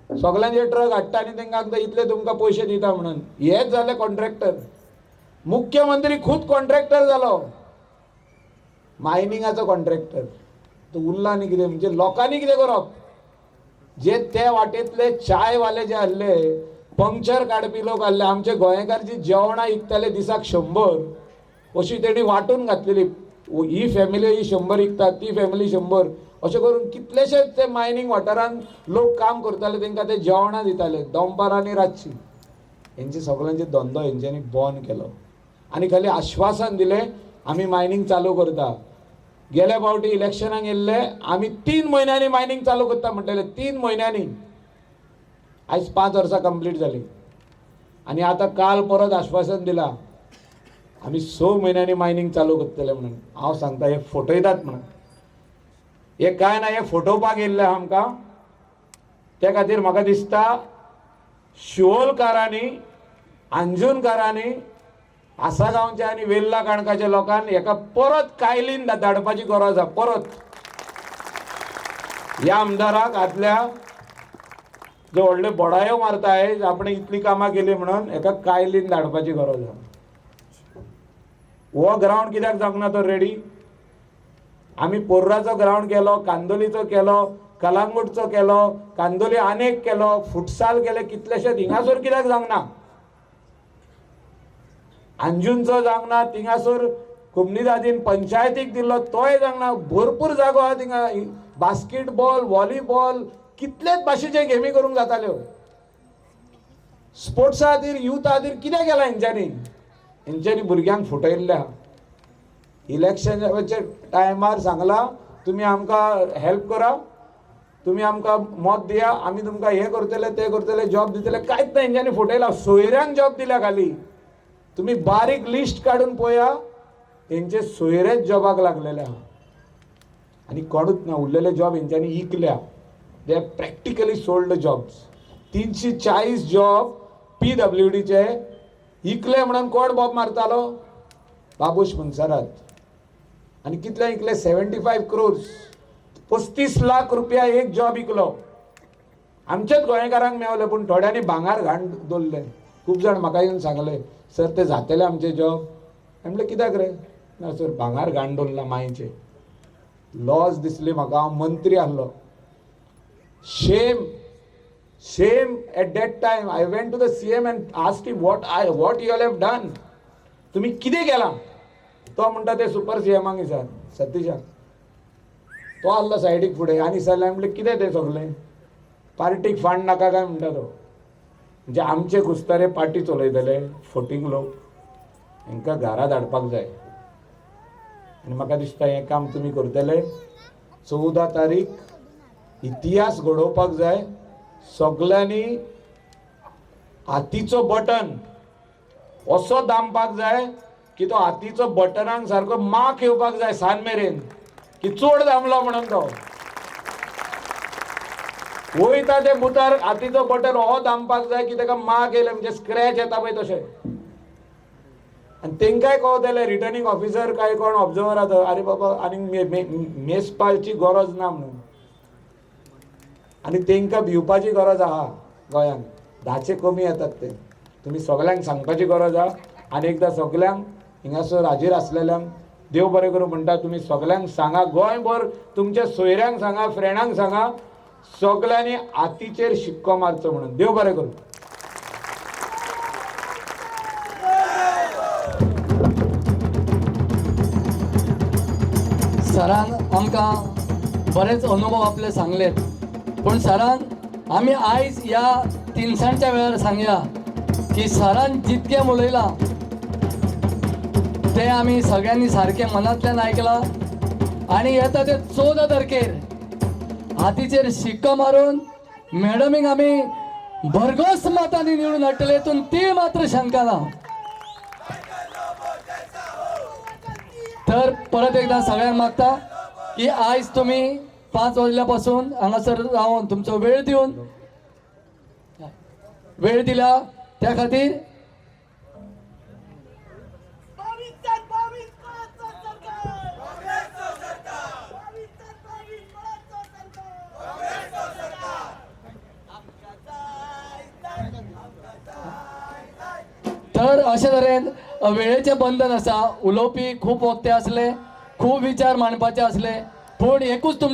Speaker 8: सगळ्यांचे ट्रक हाडटा आनी तांकां इतले तुमकां पयशे दिता म्हणून. हेच जाले कॉन्ट्रॅक्टर. मुख्यमंत्री खूद कॉन्ट्रॅक्टर जालो, मायनिंगाचो कॉन्ट्रॅक्टर. तो उरला आनी कितें? म्हणजे लोकांनी कितें करप? जे ते वाटेंतले चायवाले जे आसले, पंक्चर काडपी लोक आसले, आमचे गोंयकार जी जेवणां विकताले दिसाक 100, अशी तेणी वांटून घातलेली. ही फॅमिली ही 100 विकता, ती फॅमिली 100, अशें करून कितलेशेच ते मायनींग वाठारांत लोक काम करताले, तांकां ते जेवणां दिताले दनपारां आनी रातची. हेंचे सगळ्यांचे धंदो हेंच्यांनी बंद केलो आनी खाली आश्वासन दिलें आमी मायनींग चालू करता. गेल्या फावटी इलेक्शनाक येयल्ले, आमी 3 म्हयन्यांनी मायनींग चालू करता म्हणटले. 3 म्हयन्यांनी. आयज 5 वर्सां कंप्लीट जाली. आनी आतां काल परत आश्वासन दिलां आमी 6 म्हयन्यांनी मायनिंग चालू करतले म्हणून हांव सांगता हे फटयतात म्हणून. हे काय ना, हे फटोवपाक येयल्ले आमकां. त्या खातीर म्हाका दिसता शिवोलकारांनी, अंजुनकारांनी, आसागांवच्या आनी वेल्ला काणकाच्या लोकांनी हेका परत कायलीन धाडपाची गरज आसा. परत ह्या आमदाराक आदल्या जे व्हडले बोडायो मारताय आपण इतली कामां केली म्हणून हेका कायलीन धाडपाची गरज आसा. हो ग्राउंड कित्याक जावंक तो रेडी? आमी पोर्राचो ग्राउंड केलो, कांदोलीचो केलो, कलांगूटचो केलो, कांदोली अनेक केलो, फुटसाल केले कितलेशेच. हिंगासोर कित्याक जावंक ना? अंजुनचो जावंक ना, थिंगासोर कुमनीदादीन पंचायतीक दिल्लो तोय जावंक ना. भरपूर जागो आहा थिंगा. बास्केटबॉल, व्हॉलीबॉल, कितलेच भाशेचे गेमी करूंक जाताल्यो. स्पोर्ट्सा खातीर, युथा खातीर कितें केलां हेंच्यांनी भुरग्यांक फटयल्ले आहा. इलेक्शनाच्या टायमार सांगला तुम्ही आमकां हेल्प करा, तुम्ही आमकां मत दिया, आमी तुमकां हे करतले, ते करतले, जॉब दितले. कांयच ना, हेंच्यांनी फटयला. सोयऱ्यांक जॉब दिल्या खाली. तुम्ही बारीक लिस्ट काढून पळया, तेंचे सोयरेच जॉबाक लागलेले आहा. आनी कोणूच ना. उरलेले जॉब हेंच्यांनी इकल्या. They have practically sold jobs. 340 job PWDचे इकले म्हणून कोण बॉब मारतालो? बाबूश मनसरात. आणि कितले इकले? 75 crores. 35 लाख रुपया एक जॉब इकलो. आमच्याच गोंयकारांक मेवले, पण थोड्यांनी भांगार घाण दवरले. खूप जाण म्हाका येवन सांगले, सर ते जातले आमचे जॉब. हांवें म्हणलें कित्याक रे? ना सर, भांगार घाण दवरला मायेचे. लॉज दिसली म्हाका. हांव मंत्री आहलो. Shame at that time. I went to the CM and asked him what you all have done. तुम्ही कितें केलां? तो म्हणटा ते सुपर CMाक विचार, सतीशाक. तो आसलो सायडीक फुडें. आनी विचारलें, म्हणलें कितें तें सगलें? पार्टीक फंड नाका काय म्हणटा तो. म्हणजे आमचे कुस्तारे पार्टी चलयतले, फोटींग लोक, हांकां घरा धाडपाक जाय. आनी म्हाका दिसता हें काम तुमी करतले. 14 तारीख इतिहास घडोवपाक जाय. सगळ्यांनी हातीचो बटन असो दामपाक जाय की तो हातीचो बटनाक सारको माक येवपाक जाय सान मेरेन की चोड दामलो म्हणून तो वयता ते बुतार हातीचो बटन हो दामपाक जाय की ताका माक येयले म्हणजे स्क्रॅच येता पळय तशें. आनी तेंकाय कळतलें, रिटर्निंग ऑफिसर काय कोण ऑब्जर्वर आसा, अरे बाबा आनीक मेसपाची गरज ना म्हणून. आणि तेंकां भिवपाची गरज आहा. गोंयांत 10चे कमी येतात ते. तुम्ही सगळ्यांक सांगपाची गरज आहा. आनी एकदां सगळ्यांक हिंगासर हाजीर आसलेल्यांक देव बरें करूं म्हणटा. तुम्ही सगळ्यांक सांगा, गोंयभर तुमच्या सोयऱ्यांक सांगा, फ्रेंडांक सांगा, सगळ्यांनी हातीचेर शिक्को मारचो म्हणून. देव बरें करूं.
Speaker 1: सरान आमकां बरेच अनुभव आपले सांगलेत. पण सरान आमी आयज ह्या तिनसांजच्या वेळार सांगया की सरान जितकें उलयलां ते आमी सगळ्यांनी सारकें मनांतल्यान आयकलां. आनी येता ते 14 तारखेर हातीचेर शिक्को मारून मॅडमीक आमी भरघोस मतांनी निवडून हाडटले, हितून ती मात्र शंका ना. तर परत एकदा सगळ्यांक मागता की आयज तुम्ही 5 वाजल्यापासून हांगासर रावन तुमचो वेळ दिवन वेळ दिला त्या खातीर तर अशे तरेन वेळेचें बंधन आसा. उलोवपी खूब वक्ते आसले, खूब विचार मांडपाचे आसले, पूण एकूच तुमचे